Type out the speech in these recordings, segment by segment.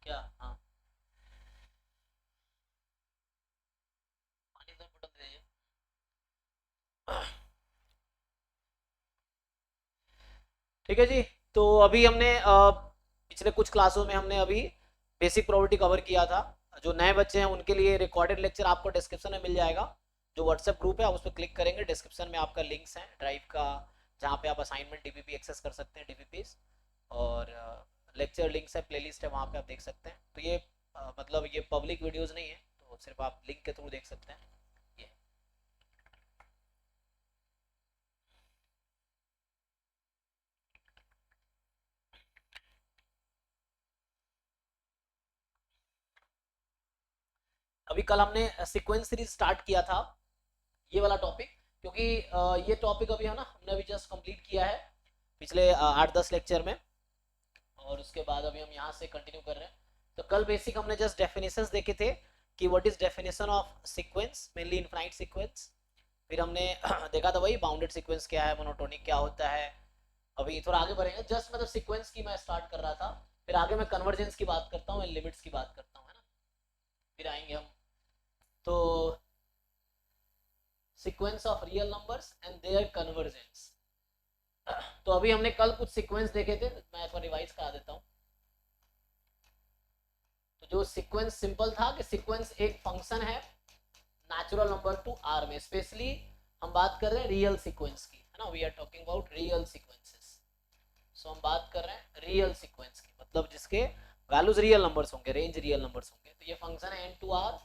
क्या? हाँ, पानी का बोतल दे दीजिए। ठीक है जी। तो अभी हमने पिछले कुछ क्लासों में हमने अभी बेसिक प्रॉपर्टी कवर किया था। जो नए बच्चे हैं उनके लिए रिकॉर्डेड लेक्चर आपको डिस्क्रिप्शन में मिल जाएगा। जो व्हाट्सएप ग्रुप है आप उस पर क्लिक करेंगे, डिस्क्रिप्शन में आपका लिंक्स है ड्राइव का, जहाँ पे आप असाइनमेंट डीबीपी एक्सेस कर सकते हैं, डीबीपी और लेक्चर लिंक्स है, प्लेलिस्ट है, वहाँ पे आप देख सकते हैं। तो ये मतलब ये पब्लिक वीडियोस नहीं है, तो सिर्फ आप लिंक के थ्रू देख सकते हैं ये। अभी कल हमने सीक्वेंस सीरीज स्टार्ट किया था, ये वाला टॉपिक, क्योंकि ये टॉपिक अभी है ना हमने अभी जस्ट कंप्लीट किया है पिछले 8-10 लेक्चर में, और उसके बाद अभी हम यहाँ से कंटिन्यू कर रहे हैं। तो कल बेसिक हमने जस्ट डेफिनेशंस देखे थे कि what is definition of sequence, mainly infinite sequence. फिर हमने देखा था वही बाउंडेड सीक्वेंस क्या है, मोनोटोनिक क्या होता है। अभी थोड़ा आगे बढ़ेंगे, जस्ट मतलब सीक्वेंस की मैं स्टार्ट कर रहा था, फिर आगे मैं कन्वर्जेंस की बात करता हूँ, लिमिट्स की बात करता हूँ, है ना, फिर आएंगे हम। तो sequence of real numbers and their convergence. तो अभी हमने कल कुछ सीक्वेंस देखे थे, मैं इसको रिवाइज करा देता हूँ। तो जो सीक्वेंस सिंपल था कि सीक्वेंस एक फंक्शन है नेचुरल नंबर टू आर में, स्पेशली हम बात कर रहे हैं रियल सीक्वेंस की, है ना, we are talking about real sequences. So हम बात कर रहे हैं रियल सीक्वेंस की, मतलब जिसके वैल्यूज रियल नंबर्स होंगे, रेंज रियल नंबर्स होंगे। तो ये फंक्शन है एन टू आर,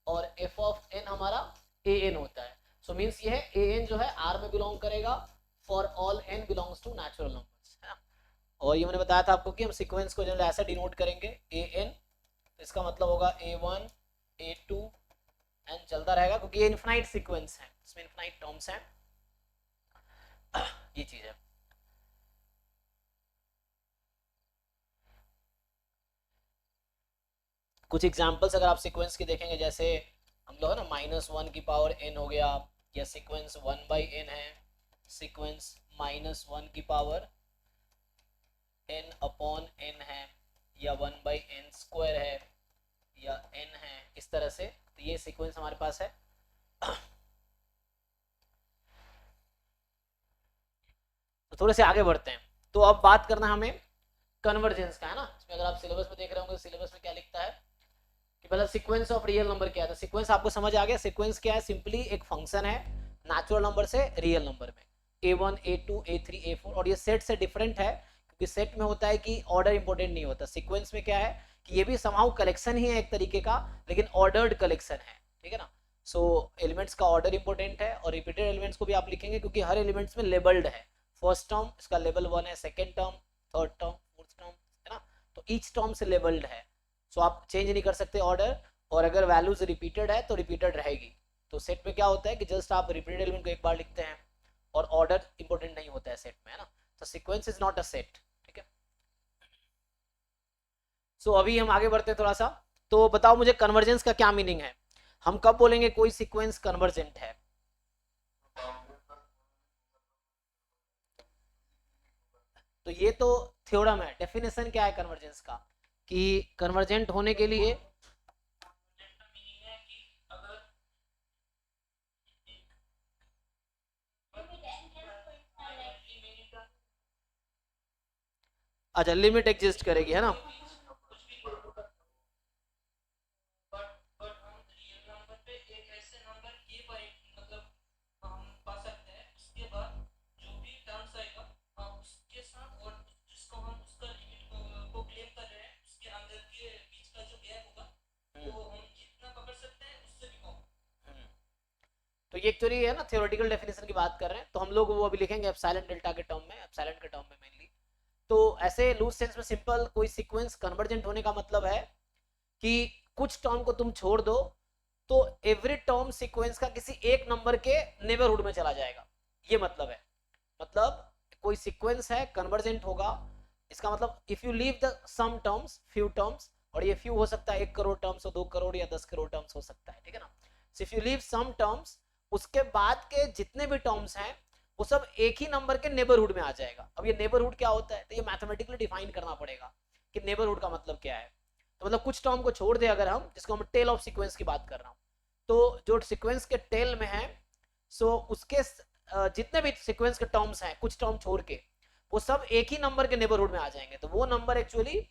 और एफ ऑफ एन हमारा ए एन होता है। सो मीन्स ये है ए एन जो है आर में बिलोंग करेगा for all N belongs to natural numbers, है ना। और ये मैंने बताया था आपको कि हम सीक्वेंस को जनरल ऐसे डिनोट करेंगे ए एन, तो इसका मतलब होगा ए वन, ए टू, एंड चलता रहेगा, क्योंकि ये इनफाइनाइट सीक्वेंस है, इसमें इनफाइनाइट टर्म्स हैं। ये चीज है। कुछ एग्जांपल्स अगर आप सीक्वेंस की देखेंगे, जैसे हम लोग है ना -1 की पावर n हो गया, या सीक्वेंस 1/n है, सीक्वेंस -1 की पावर n अपॉन n है, या 1/n² है, या n है, इस तरह से। तो ये सीक्वेंस हमारे पास है। तो थोड़े से आगे बढ़ते हैं। तो अब बात करना हमें कन्वर्जेंस का, है ना। इसमें अगर आप सिलेबस में देख रहे होंगे, सिलेबस में क्या लिखता है कि पहले सीक्वेंस ऑफ रियल नंबर क्या है। तो सीक्वेंस आपको समझ आ गया, सीक्वेंस क्या है, सिंपली एक फंक्शन है नेचुरल नंबर से रियल नंबर में, a1 a2 a3 a4। और ये सेट से डिफरेंट है, क्योंकि सेट में होता है कि ऑर्डर इंपॉर्टेंट नहीं होता। सीक्वेंस में क्या है कि ये भी समाउ कलेक्शन ही है एक तरीके का, लेकिन ऑर्डर्ड कलेक्शन है, ठीक है ना। सो एलिमेंट्स का ऑर्डर इंपॉर्टेंट है, और रिपीटेड एलिमेंट्स को भी आप लिखेंगे क्योंकि हर एलिमेंट्स में लेबल्ड है। फर्स्ट टर्म इसका लेवल 1 है, second term, third term, fourth term, है ना। तो ईच टर्म से लेबल्ड है। सो आप चेंज नहीं कर सकते ऑर्डर, और अगर वैल्यूज रिपीटेड है तो रिपीटेड रहेगी। तो सेट में क्या होता है कि जस्ट आप रिपीटेड एलिमेंट को एक बार लिखते हैं, और ऑर्डर इंपॉर्टेंट नहीं होता है सेट में, है ना। तो sequence is not a set, ठीक है। सो अभी हम आगे बढ़ते हैं थोड़ा सा। तो बताओ मुझे कन्वर्जेंस का क्या मीनिंग है, हम कब बोलेंगे कोई सीक्वेंस कन्वर्जेंट है। तो ये तो थ्योरम है, डेफिनेशन क्या है कन्वर्जेंस का, कि कन्वर्जेंट होने के लिए, अच्छा लिमिट एग्जिस्ट करेगी, है ना। तो ये एक्चुअली है ना थ्योरेटिकल डेफिनेशन की बात कर रहे हैं, तो हम लोग वो अभी लिखेंगे एप्सिलॉन डेल्टा के टर्म में, एप्सिलॉन के टर्म में मेनली। तो ऐसे लूज सेंस में सिंपल कोई सीक्वेंस कन्वर्जेंट होने का मतलब है कि कुछ टर्म को तुम छोड़ दो, तो एवरी टर्म सीक्वेंस का किसी एक नंबर के नेबरहुड में चला जाएगा, ये मतलब है। मतलब कोई सीक्वेंस है कन्वर्जेंट होगा, इसका मतलब if you leave the some terms, few terms, और ये फ्यू हो सकता है 1 करोड़ टर्म्स, 2 करोड़ या 10 करोड़ टर्म्स हो सकता है, ठीक है ना। If you leave some terms, उसके बाद के जितने भी टर्म्स हैं वो सब एक ही नंबर के नेबरहुड में आ जाएगा। अब ये नेबरहुड क्या होता है, तो ये मैथमेटिकली डिफाइन करना पड़ेगा कि नेबरहुड का मतलब क्या है। तो मतलब कुछ टर्म को छोड़ दे अगर हम, जिसको हम टेल ऑफ सीक्वेंस की बात कर रहा हूँ, तो जो सीक्वेंस के टेल में है, सो उसके जितने भी सीक्वेंस के टर्म्स हैं कुछ टर्म छोड़ के, वो सब एक ही नंबर के नेबरहुड में आ जाएंगे, तो वो नंबर एक्चुअली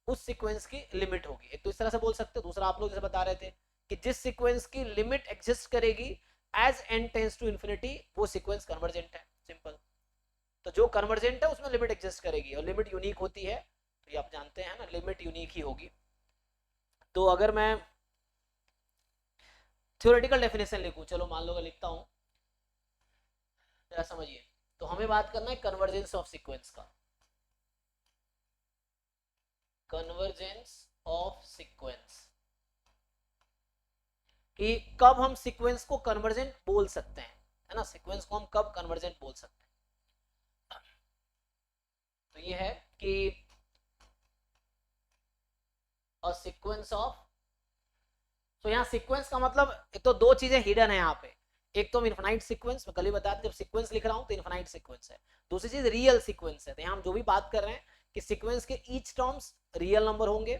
उस सीक्वेंस की लिमिट होगी। एक तो इस तरह से बोल सकते हो, दूसरा आप लोग जैसे बता रहे थे कि जिस सीक्वेंस की लिमिट एग्जिस्ट करेगी as n tends to infinity, वो सीक्वेंस कन्वर्जेंट है, सिंपल। तो जो कन्वर्जेंट है उसमें लिमिट एग्जिस्ट करेगी, और लिमिट यूनिक होती है, तो ये आप जानते हैं ना, लिमिट यूनिक ही होगी। तो अगर मैं थ्योरेटिकल डेफिनेशन लिखूं, चलो मान लो मैं लिखता हूं, जरा समझिए। तो हमें बात करना है कन्वर्जेंस ऑफ सीक्वेंस का, कन्वर्जेंस ऑफ सीक्वेंस, कि कब हम सीक्वेंस को कन्वर्जेंट बोल सकते हैं, है ना, सीक्वेंस को हम कब कन्वर्जेंट बोल सकते हैं। तो ये है कि अ सीक्वेंस ऑफ, तो यहाँ सीक्वेंस का मतलब, एक तो दो चीजें हिडन है यहाँ पे, एक तो इनफाइनाइट सीक्वेंस, मैं कल ही बताया जब सीक्वेंस लिख रहा हूँ तो इनफाइनाइट सीक्वेंस है, दूसरी चीज रियल सीक्वेंस है। तो यहाँ हम जो भी बात कर रहे हैं कि सीक्वेंस के ईच टर्म्स रियल नंबर होंगे,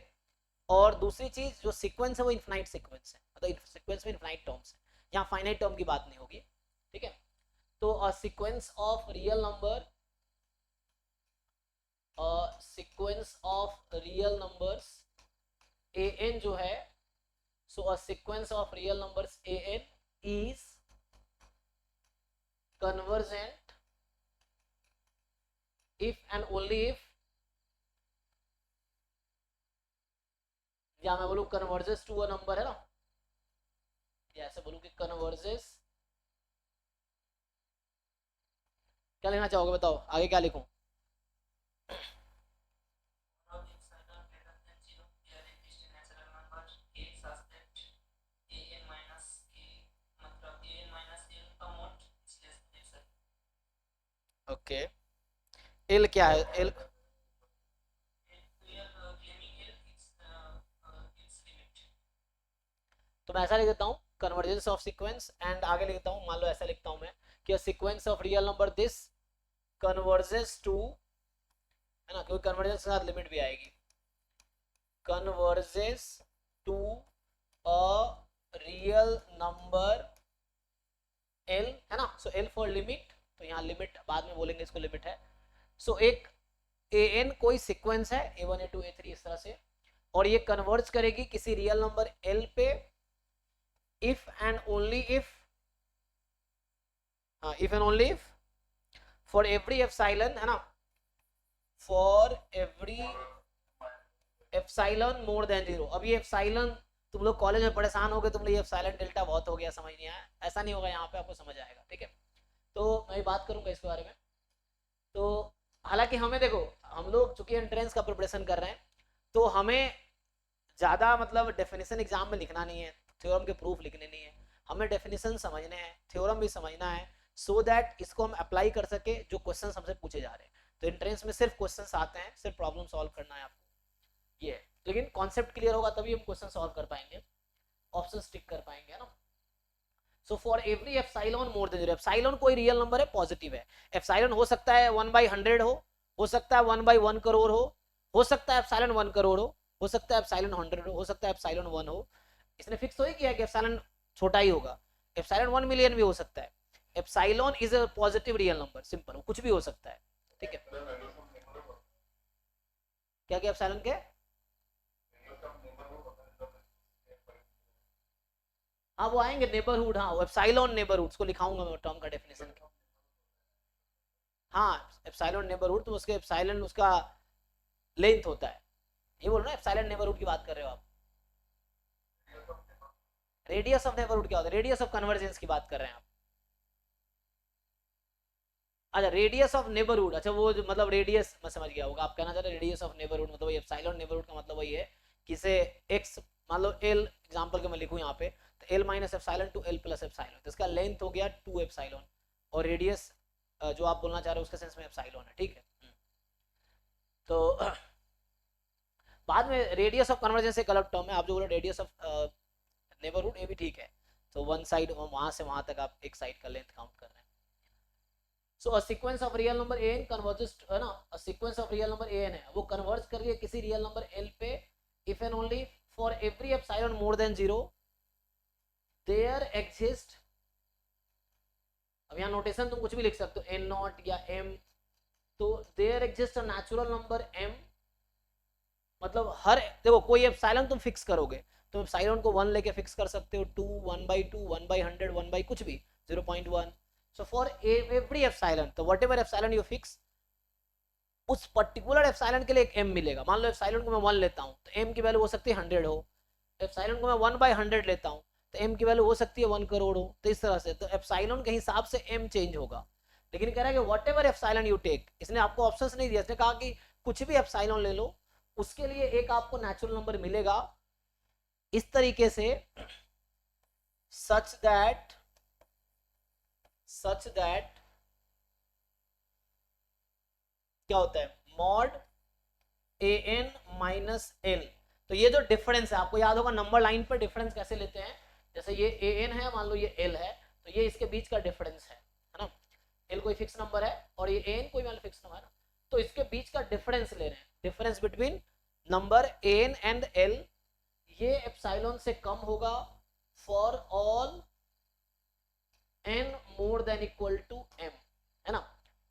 और दूसरी चीज जो सीक्वेंस है वो इनफाइनाइट सीक्वेंस है, मतलब सीक्वेंस में इनफाइनाइट टर्म्स है, यहाँ फाइनाइट टर्म की बात नहीं होगी, ठीक है। तो a sequence of real number, sequence of real numbers an जो है, so a sequence of real numbers an is convergent if and only if, या मैं बोलूं कन्वर्जेस टू अ नंबर, है ना, या ऐसे बोलूं कि कन्वर्जेस, क्या लिखना चाहोगे बताओ, आगे क्या लिखूं। ओके, एल क्या है, एल, तो मैं ऐसा लिख देता हूँ कन्वर्जेंस ऑफ सीक्वेंस, एंड आगे लिखता हूँ, मान लो ऐसा लिखता हूँ मैं कि sequence of real number this converges to, है ना, क्योंकि कन्वर्जेंस के साथ लिमिट भी आएगी, converges to a real number L, है ना, सो एल फॉर लिमिट, तो यहाँ लिमिट बाद में बोलेंगे, इसको लिमिट है। सो एक ए एन कोई सीक्वेंस है, A1 A2 A3 इस तरह से, और ये कन्वर्ज करेगी किसी रियल नंबर एल पे, if and only if, if and only if for every epsilon, है ना, for every epsilon more than 0। अब ये एप्सिलॉन तुम लोग कॉलेज में परेशान हो गए, तुम लोग ये एप्सिलॉन डेल्टा बहुत हो गया, समझ नहीं आया, ऐसा नहीं होगा, यहाँ पे आपको समझ आएगा, ठीक है। तो मैं बात करूंगा इसके बारे में। तो हालांकि हमें देखो, हम लोग चूंकि एंट्रेंस का प्रिपरेशन कर रहे हैं, तो हमें ज़्यादा मतलब डेफिनेशन एग्जाम में लिखना नहीं है, थ्योरम के प्रूफ लिखने नहीं है, हमें डेफिनेशन समझने हैं, थ्योरम भी समझना है, सो दैट इसको हम अप्लाई कर सके जो क्वेश्चन हमसे पूछे जा रहे हैं। तो एंट्रेंस में सिर्फ क्वेश्चन आते हैं, सिर्फ प्रॉब्लम सॉल्व करना है आपको, ये है। लेकिन कॉन्सेप्ट क्लियर होगा तभी हम क्वेश्चन सॉल्व कर पाएंगे, ऑप्शन टिक कर पाएंगे, है ना। So for every epsilon more than 0, epsilon कोई रियल नंबर है, पॉजिटिव है, एप्सिलॉन हो सकता है 1/100 हो सकता है 1/1 करोड़ हो सकता है एप्सिलॉन 1 करोड़ हो सकता है एप्सिलॉन 100 हो सकता है एप्सिलॉन 1 हो। इसने फिक्स तो ही किया कि एप्सिलॉन छोटा ही होगा, एप्सिलॉन 1 मिलियन भी हो सकता है, epsilon is a positive real number, simple, कुछ भी हो सकता है, ठीक है। क्या क्या एप्सिलॉन के, हाँ वो आएंगे नेबरहुड, हाँ एप्सिलॉन नेबरहुड, उसको लिखाऊंगा मैं टर्म का डेफिनेशन। हाँ एप्सिलॉन नेबरहुड, तो उसके एप्सिलॉन उसका लेंथ होता है, ये बोल रहे हो एप्सिलॉन नेबरहुड की बात कर रहे हो आप। रेडियस ऑफ नेबरहुड क्या होता है, रेडियस ऑफ कन्वर्जेंस की बात कर रहे हैं आप। अच्छा रेडियस ऑफ नेबरहुड, अच्छा वो जो मतलब रेडियस, मैं समझ गया होगा आप कहना चाह रहे रेडियस ऑफ नेबरहुड, मतलब एप्सिलॉन नेबरहुड का मतलब वही है कि से एक्स, मान लो एल एग्जांपल के मैं लिखूं यहाँ पे, तो L minus epsilon to L plus epsilon, तो इसका लेंथ हो गया 2 एप्सिलॉन, और रेडियस जो आप बोलना चाह रहे हो उसके सेंस में एप्सिलॉन है, ठीक है। तो बाद में रेडियस ऑफ कन्वर्जेंस एक अलग टर्म है, आप जो बोलो रेडियस ऑफ नेबरहुड, ये भी ठीक है। तो वन साइड, वहां से वहां तक आप एक साइड का लेंथ काउंट कर रहे हैं। So a sequence of real number an converges, है ना, a sequence of real number an है, वो कन्वर्ज कर रही है किसी रियल नंबर l पे, if and only for every epsilon more than 0 there exist, अब यहाँ नोटेशन तुम कुछ भी लिख सकते हो, एन नॉट या एम, तो there exist a natural number M, मतलब हर, देखो कोई एप्सिलॉन तुम फिक्स करोगे तो एप्सिलॉन को 1 लेके फिक्स कर सकते हो, 2, 1/2, 1/100, 1 कुछ भी, 0.1। सो फॉर एवरी एप्सिलॉन, तो what ever epsilon you fix, उस पर्टिकुलर एप्सिलॉन के लिए एक एम मिलेगा। मान लो एप्सिलॉन को मैं 1 लेता हूँ तो एम की वैल्यू हो सकती है 100 हो, एप्सिलॉन को मैं 1/100 लेता हूँ तो एम की वैल्यू हो सकती है 1 करोड़ हो। तो इस तरह से तो एप्सिलॉन के हिसाब से एम चेंज होगा, लेकिन कह रहा है कि whatever epsilon you take, इसने आपको ऑप्शंस नहीं दिया, इसने कहा कि कुछ भी एप्सिलॉन ले लो, उसके लिए एक आपको नेचुरल नंबर मिलेगा इस तरीके से, सच दैट क्या होता है, मॉड an माइनस एल। तो ये जो डिफरेंस है, आपको याद होगा नंबर लाइन पर डिफरेंस कैसे लेते हैं, जैसे ये an है, मान लो ये l है, तो ये इसके बीच का डिफरेंस है ना, l कोई फिक्स नंबर है और ये an कोई मान लो फिक्स नंबर है ना, तो इसके बीच का डिफरेंस ले रहे हैं, difference between number an and l, ये एप्सिलॉन से कम होगा for all n more than equal to m, है ना।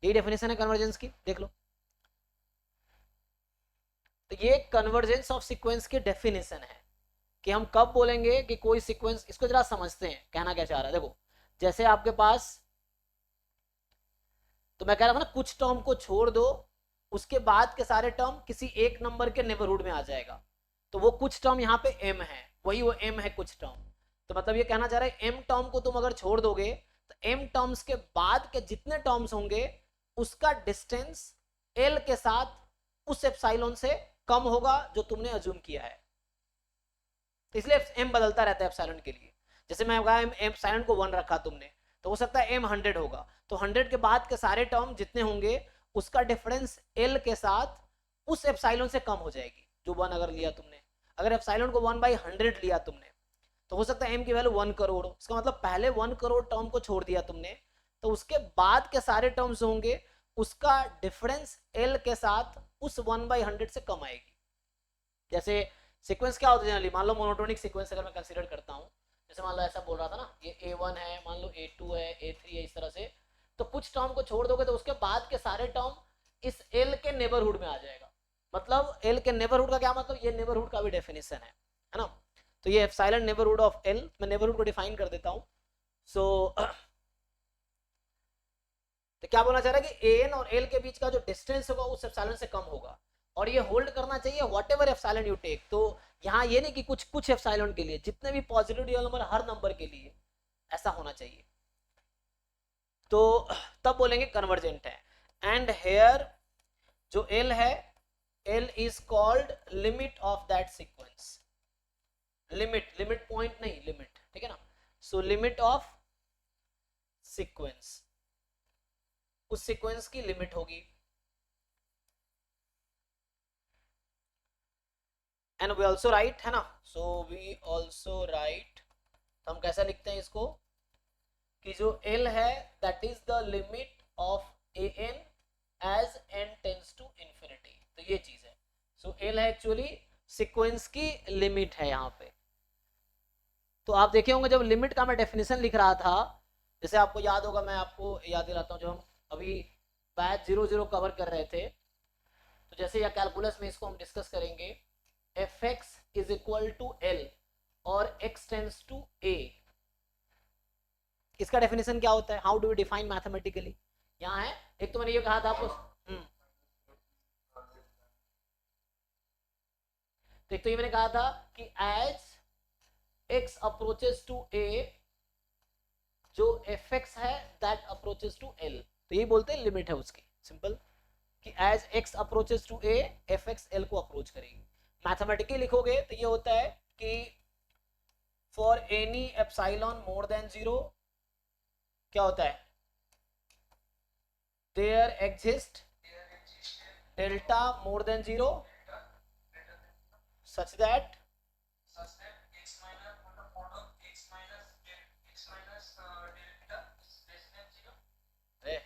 यही डेफिनेशन है कन्वर्जेंस की, देख लो। तो ये कन्वर्जेंस ऑफ सीक्वेंस की डेफिनेशन है कि हम कब बोलेंगे कि कोई सीक्वेंस, इसको जरा समझते हैं कहना क्या चाह रहा है। देखो जैसे आपके पास, तो मैं कह रहा था ना कुछ टर्म को छोड़ दो, उसके बाद के सारे टर्म किसी एक नंबर के नेबरहुड में आ जाएगा, तो वो कुछ टर्म यहाँ पे m है, वही वो m है कुछ टर्म। तो मतलब ये कहना चाह रहा है m टर्म को तुम अगर छोड़ दोगे तो m टर्म्स के बाद के जितने टर्म्स होंगे उसका डिस्टेंस l के साथ उस एप्सिलॉन से कम होगा जो तुमने अज्यूम किया है, तो इसलिए m बदलता रहता है एप्सिलॉन के लिए। जैसे मैं कहा एप्सिलॉन को 1 रखा तुमने, तो हो सकता है m 100 होगा, तो 100 के बाद के सारे टर्म जितने होंगे उसका डिफरेंस l के साथ उस एप्सिलॉन से कम हो जाएगी जो 1 अगर लिया तुमने। अगर एप्सिलॉन को 1/100 लिया तुमने तो हो सकता है m की वैल्यू 1 करोड़ हो, इसका मतलब पहले 1 करोड़ टर्म को छोड़ दिया तुमने, तो उसके बाद के सारे टर्म्स होंगे उसका डिफरेंस l के साथ उस 1/100 से कम आएगी। जैसे सीक्वेंस क्या होता है जनरली, मान लो मोनोटोनिक सीक्वेंस अगर मैं कंसीडर करता हूँ, जैसे मान लो ऐसा बोल रहा था ना, ये a1 है, मान लो a2 है, a3 है, इस तरह से, तो कुछ टर्म को छोड़ दोगे तो उसके बाद के सारे टर्म इस l के नेबरहुड में आ जाएगा। मतलब l के नेबरहुड का क्या मतलब, ये नेबरहुड का भी डेफिनेशन है ना। तो ये एप्सिलॉन नेबरहुड ऑफ l, मैं नेबरहुड को डिफाइन कर देता हूँ। सो तो क्या बोलना चाह रहा है कि an और l के बीच का जो डिस्टेंस होगा उस एप्सिलॉन से कम होगा, और ये होल्ड करना चाहिए whatever epsilon you take. तो यहाँ ये नहीं कि कुछ कुछ एप्सिलॉन के लिए, जितने भी पॉजिटिव रियल नंबर हर नंबर के लिए ऐसा होना चाहिए, तो तब बोलेंगे कन्वर्जेंट है। एंड हेयर जो l है, l is called limit of that sequence, limit point नहीं, लिमिट, ठीक है ना। सो लिमिट ऑफ सीक्वेंस, उस सीक्वेंस की लिमिट होगी। एंड वी ऑल्सो राइट, है ना, सो वी ऑल्सो राइट, तो हम कैसा लिखते हैं इसको कि जो l है that is the limit of an as n tends to infinity, तो ये चीज है। सो l है एक्चुअली सीक्वेंस की लिमिट है यहाँ पे। तो आप देखे होंगे जब लिमिट का मैं डेफिनेशन लिख रहा था, जैसे आपको याद होगा, मैं आपको याद दिलाता हूँ, जो हम अभी बैच 00 कवर कर रहे थे, तो जैसे या कैलकुलस में इसको हम डिस्कस करेंगे, fx is equal to l और x टेंड्स टू a, इसका डेफिनेशन क्या होता है, how do we define mathematically. यहाँ है, एक तो मैंने ये कहा था आपको, तो एक तो ये मैंने कहा था कि as x approaches to a, जो fx है दैट अप्रोचेस टू l, तो यही बोलते हैं लिमिट है उसकी, सिंपल, कि as x approaches to a fx l को अप्रोच करेगी। मैथमेटिकली लिखोगे तो ये होता है कि for any epsilon more than 0 क्या होता है, there exist delta more than 0 such that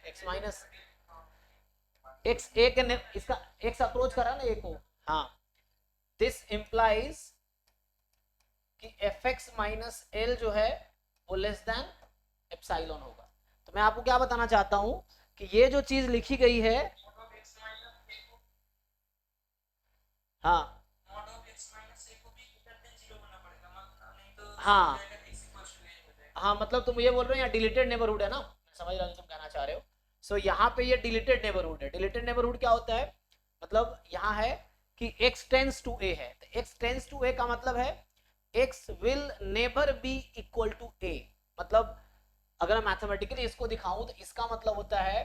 x minus x, एक इसका x अप्रोच करा ना a को, हाँ, दिस इंप्लाइज कि fx माइनस एल जो है वो लेस देन एप्सिलॉन होगा। तो मैं आपको क्या बताना चाहता हूं कि ये जो चीज लिखी गई है, हाँ हाँ हाँ, मतलब तुम ये बोल रहे हो यहाँ डिलीटेड नेबरहुड है ना, मैं समझ रहा हूँ तुम कहना चाह रहे हो। सो यहाँ पे ये डिलीटेड नेबरहुड है। डिलीटेड नेबरहुड क्या होता है, मतलब यहाँ है कि x टेंस टू a है, तो x टेंस टू a का मतलब है x will never be equal to a। मतलब अगर मैं मैथमेटिकली इसको दिखाऊं तो इसका मतलब होता है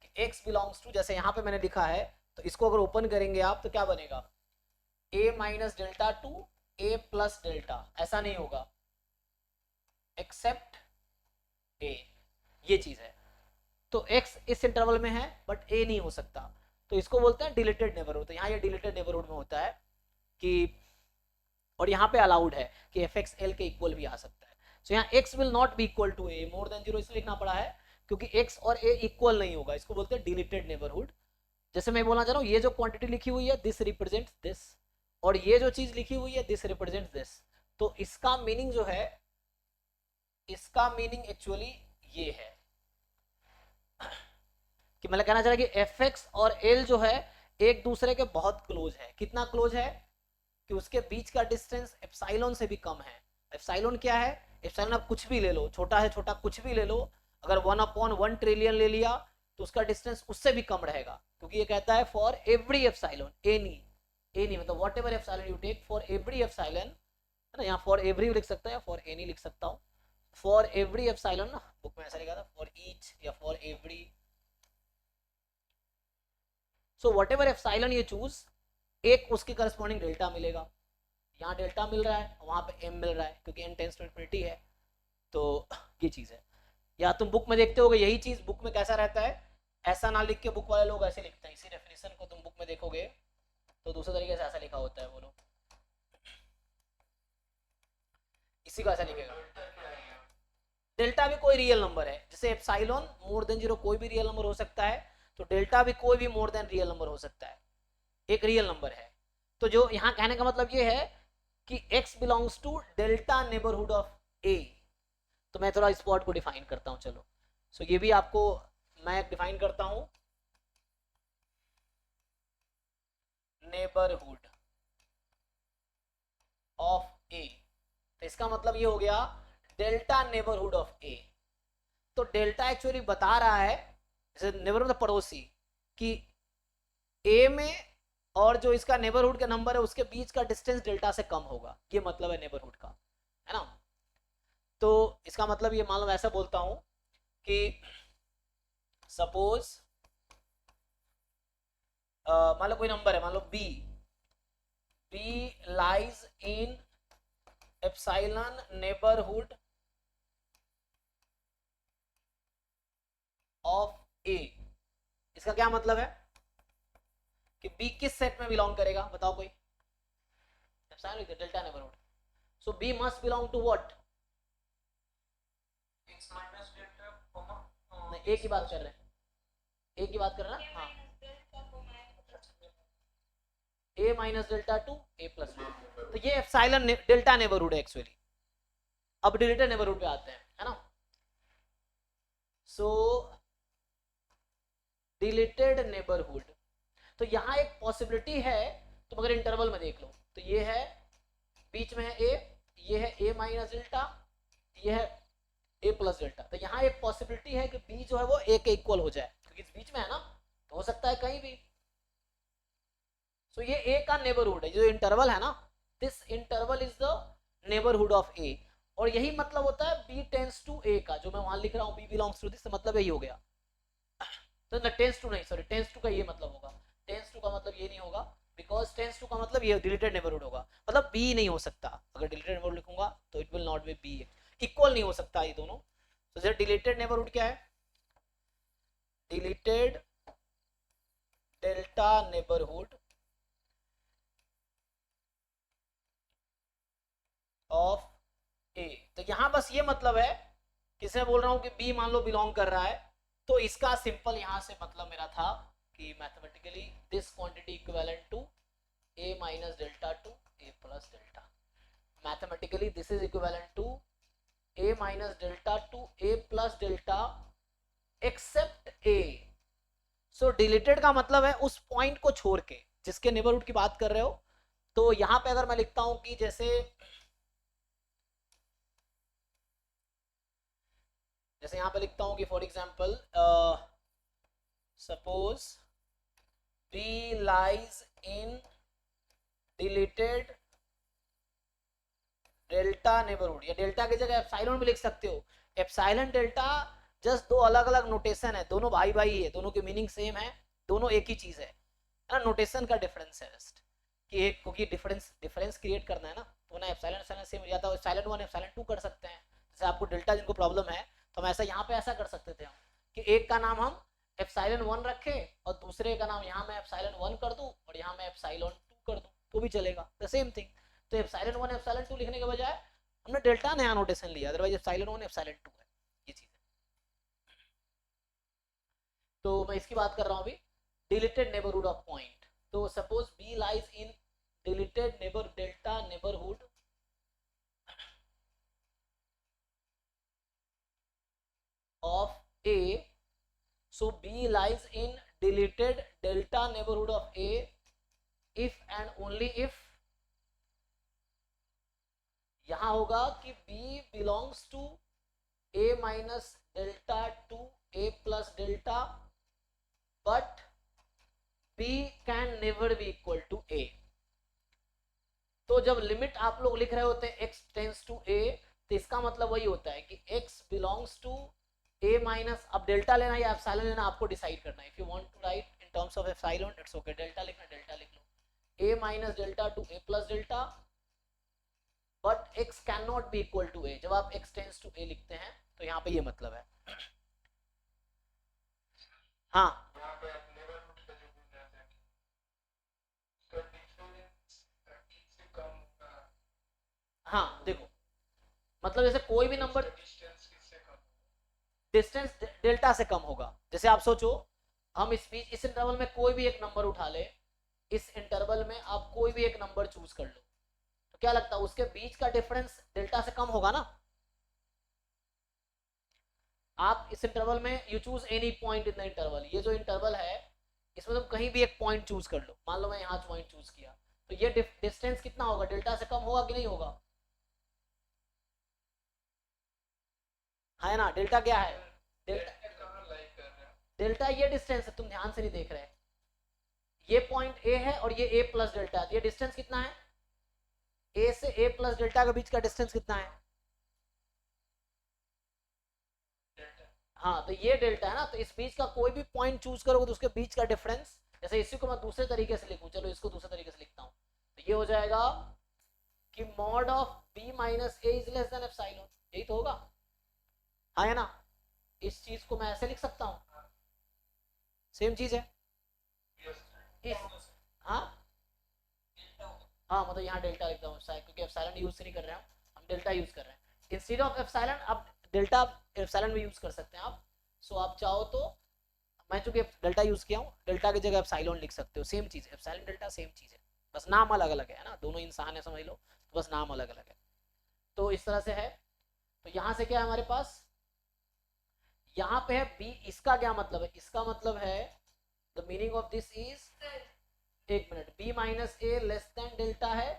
कि x बिलोंग्स टू, जैसे यहाँ पे मैंने लिखा है, तो इसको अगर ओपन करेंगे आप तो क्या बनेगा, a minus delta to a plus delta, ऐसा नहीं होगा, एक्सेप्ट a, ये चीज है। तो x इस इंटरवल में है बट a नहीं हो सकता, तो इसको बोलते हैं डिलीटेड नेबरहुड। तो यहाँ ये डिलीटेड नेबरहुड में होता है कि, और यहाँ पे अलाउड है कि fx l के इक्वल भी आ सकता है। तो यहाँ x will not be equal to a more than 0 इसलिए लिखना पड़ा है क्योंकि x और a इक्वल नहीं होगा, इसको बोलते हैं डिलीटेड नेबरहुड। जैसे मैं बोलना चाह रहा हूँ ये जो क्वांटिटी लिखी हुई है दिस रिप्रेजेंट्स दिस, और ये जो चीज लिखी हुई है दिस रिप्रेजेंट्स दिस, तो इसका मीनिंग जो है, इसका मीनिंग एक्चुअली ये है कि मतलब कहना चाह रहा है कि fx और l जो है एक दूसरे के बहुत क्लोज है। कितना क्लोज है कि उसके बीच का डिस्टेंस एप्सिलॉन से भी कम है। एप्सिलॉन क्या है, एप्सिलॉन आप कुछ भी ले लो, छोटा है छोटा कुछ भी ले लो, अगर 1/1 ट्रिलियन ले लिया तो उसका डिस्टेंस उससे भी कम रहेगा, क्योंकि ये कहता है फॉर एवरी एप्सिलॉन, एनी मतलब whatever epsilon you take, for every epsilon, है ना, यहाँ फॉर एवरी लिख सकता है या फॉर एनी लिख सकता हूँ, फॉर एवरी एप्सिलॉन ना, बुक में ऐसा लिखा था फॉर ईच या for every. So what ever epsilon ये चूज, एक उसके करस्पॉन्डिंग डेल्टा मिलेगा, यहाँ डेल्टा मिल रहा है वहां पे m मिल रहा है क्योंकि n टेंस टू इन्फिनिटी है। तो ये चीज है, या तुम बुक में देखते होगे यही चीज बुक में कैसा रहता है, ऐसा ना लिख के बुक वाले लोग ऐसे लिखते हैं, इसी डेफिनेशन को तुम बुक में देखोगे तो दूसरे तरीके से ऐसा लिखा होता है, वो लोग इसी को ऐसा लिखेगा। डेल्टा भी कोई रियल नंबर है, जैसे एप्सिलॉन मोर देन 0 कोई भी रियल नंबर हो सकता है, तो डेल्टा भी कोई भी मोर देन रियल नंबर हो सकता है, एक रियल नंबर है। तो जो यहाँ कहने का मतलब ये है कि x belongs to delta neighbourhood of a। तो मैं थोड़ा स्पॉट को डिफाइन करता हूँ, चलो। सो ये भी आपको मैं डिफाइन करता हूँ, नेबरहुड ऑफ a, तो इसका मतलब ये हो गया डेल्टा नेबरहुड ऑफ a। तो डेल्टा एक्चुअली बता रहा है, जैसे नेबरहुड पड़ोसी, कि a में और जो इसका नेबरहुड का नंबर है उसके बीच का डिस्टेंस डेल्टा से कम होगा, ये मतलब है नेबरहुड का, है ना। तो इसका मतलब ये मान लो ऐसा बोलता हूं कि सपोज मान लो कोई नंबर है, मान लो b lies in epsilon neighbourhood of a। इसका क्या मतलब है कि b किस सेट में बिलोंग करेगा, बताओ कोई, delta neighbourhood. So b must belong to what, नहीं एक ही बात कर रहे हैं, एक ही बात कर रहे हैं ना, हाँ, a minus delta to a plus, तो ये एप्सिलॉन डेल्टा नेबरहुड है एक्चुअली। अब डिलीटेड नेबरहुड पे आते हैं, है ना। सो डिलीटेड नेबरहुड, तो यहाँ एक पॉसिबिलिटी है, तुम अगर इंटरवल में देख लो तो ये है बीच में है a, ये है a माइनस डेल्टा, ये है a प्लस डेल्टा, तो यहाँ एक पॉसिबिलिटी है कि b जो है वो a के इक्वल हो जाए, क्योंकि इस बीच में है ना, तो हो सकता है कहीं भी। सो ये a का नेबरहुड है, जो इंटरवल है ना, this interval is the neighbourhood of a, और यही मतलब होता है b टेंस टू a का, जो मैं वहां लिख रहा हूँ b बिलोंग्स टू दिस, मतलब यही हो गया। तो ना टेंस टू नहीं, सॉरी टेंस टू का ये मतलब होगा, टेंस टू का मतलब ये नहीं होगा, बिकॉज टेंस टू का मतलब ये डिलीटेड नेबरहुड होगा, मतलब b नहीं हो सकता, अगर डिलीटेड नेबरहुड लिखूंगा तो it will not B b, equal नहीं हो सकता ये दोनों। तो जैसे डिलीटेड नेबरहुड क्या है, deleted delta neighbourhood of a, तो यहां बस ये मतलब है, किसने बोल रहा हूं कि b मान लो बिलोंग कर रहा है, तो इसका सिंपल यहां से मतलब मेरा था कि mathematically this quantity equivalent to a minus delta to a plus delta. Mathematically this is equivalent to a minus delta to a plus delta except a. So deleted का मतलब है उस पॉइंट को छोड़ के जिसके नेबरहुड की बात कर रहे हो. तो यहां पे अगर मैं लिखता हूं कि जैसे यहां पे लिखता हूं कि for example suppose b lies in deleted delta neighbourhood, या डेल्टा की जगह एप्सिलॉन भी लिख सकते हो. एप्सिलॉन डेल्टा जस्ट दो अलग अलग नोटेशन है, दोनों भाई भाई है, दोनों की मीनिंग सेम है, दोनों एक ही चीज है ना, नोटेशन का डिफरेंस है जस्ट कि एक क्योंकि डिफरेंस क्रिएट करना है ना, तो ना एप्सिलॉन एप्सिलॉन सेम हो जाता है. एप्सिलॉन 1 एप्सिलॉन 2 कर सकते हैं. जैसे आपको डेल्टा जिनको प्रॉब्लम है तो हम ऐसा यहाँ पे ऐसा कर सकते थे हम कि एक का नाम हम एप्सिलॉन 1 रखे और दूसरे का नाम यहाँ मैं एप्सिलॉन 1 कर दूं और यहाँ मैं एप्सिलॉन 2 कर दूं तो भी चलेगा, द सेम थिंग. तो एप्सिलॉन 1 एप्सिलॉन 2 लिखने के बजाय हमने डेल्टा नया नोटेशन लिया, अदरवाइज एप्सिलॉन 1 एप्सिलॉन 2 है, ये चीज है. तो मैं इसकी बात कर रहा हूँ अभी, डिलीटेड नेबरहुड ऑफ पॉइंट. तो suppose b lies in deleted neighbour delta neighbourhood of A. So B lies in deleted delta neighborhood of A if and only if यहां होगा कि B belongs to A minus delta to A plus delta but B can never be equal to A. तो जब limit आप लोग लिख रहे होते हैं x टेंस टू A, तो इसका मतलब वही होता है कि x belongs to a minus, अब डेल्टा लेना या एप्सिलॉन लेना आपको डिसाइड करना है. If you want to write in terms of epsilon it's okay, delta लिखना डेल्टा लिख लो. a minus delta to a plus delta but x can not be equal to a. जब आप x टेंस टू a लिखते हैं तो यहाँ पे ये मतलब है. हाँ हाँ देखो, मतलब जैसे कोई भी नंबर डिस्टेंस डेल्टा से कम होगा. जैसे आप सोचो हम इस इंटरवल में कोई भी एक नंबर उठा ले, इस इंटरवल में आप कोई भी एक नंबर चूज कर लो, तो क्या लगता है उसके बीच का डिफरेंस डेल्टा से कम होगा ना. आप इस इंटरवल में you choose any point in the interval, ये जो इंटरवल है इसमें तुम कहीं भी एक पॉइंट चूज कर लो. मान लो मैं यहाँ पॉइंट चूज किया, तो ये डिस्टेंस कितना होगा, डेल्टा से कम होगा कि नहीं होगा. है ना, डेल्टा क्या है, डेल्टा ये डिस्टेंस है, तुम ध्यान से नहीं देख रहे. ये पॉइंट ए है और ये ए प्लस डेल्टा, ये डिस्टेंस कितना है, ए से ए प्लस डेल्टा के बीच का डिस्टेंस कितना है. हाँ तो ये डेल्टा है ना, तो इस बीच का कोई भी पॉइंट चूज करोगे तो उसके बीच का डिफरेंस, जैसे इसी को मैं दूसरे तरीके से लिखूं, चलो इसको दूसरे तरीके से लिखता हूँ, तो ये हो जाएगा कि mod of b minus a is less than epsilon. यही तो होगा, हाँ है ना. इस चीज को मैं ऐसे लिख सकता हूँ, सेम चीज है. हाँ हाँ मतलब यहाँ डेल्टा लिखता हूँ क्योंकि एप्सिलॉन यूज नहीं कर रहे हैं हम डेल्टा यूज कर रहे हैं इंस्टेड ऑफ एप्सिलॉन. अब डेल्टा एप्सिलॉन भी यूज कर सकते हैं आप. सो आप चाहो तो, मैं चूंकि डेल्टा यूज किया हूँ, डेल्टा की जगह एप्सिलॉन लिख सकते हो, सेम चीज है, एप्सिलॉन डेल्टा सेम चीज है, बस नाम अलग अलग है ना, दोनों इंसान है समझ लो, बस नाम अलग अलग है. तो इस तरह से है. तो यहाँ से क्या है हमारे पास, यहाँ पे है बी, इसका क्या मतलब है, इसका मतलब है the meaning of this is, एक मिनट, बी माइनस ए लेस देन डेल्टा है,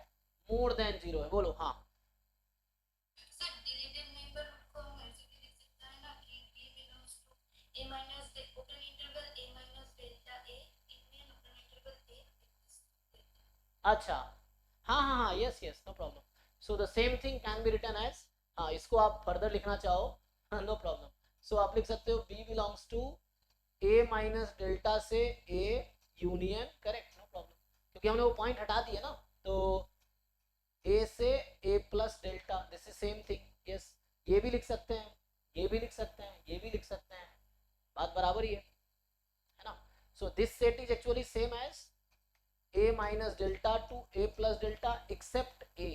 मोर देन जीरो है. बोलो हाँ. अच्छा हाँ हाँ हाँ yes yes no problem. So the same thing can be written as, हाँ इसको आप फर्दर लिखना चाहो नो प्रॉब्लम. सो आप लिख सकते हो B belongs to A minus delta से A union, correct, no problem, क्योंकि हमने वो पॉइंट हटा दिया ना. तो ए से A plus delta, this is same thing. Yes, ये भी लिख सकते हैं, ये भी लिख सकते हैं, ये भी लिख सकते हैं, बात बराबर ही है ना. So this set is actually same as a minus delta to a plus delta except a.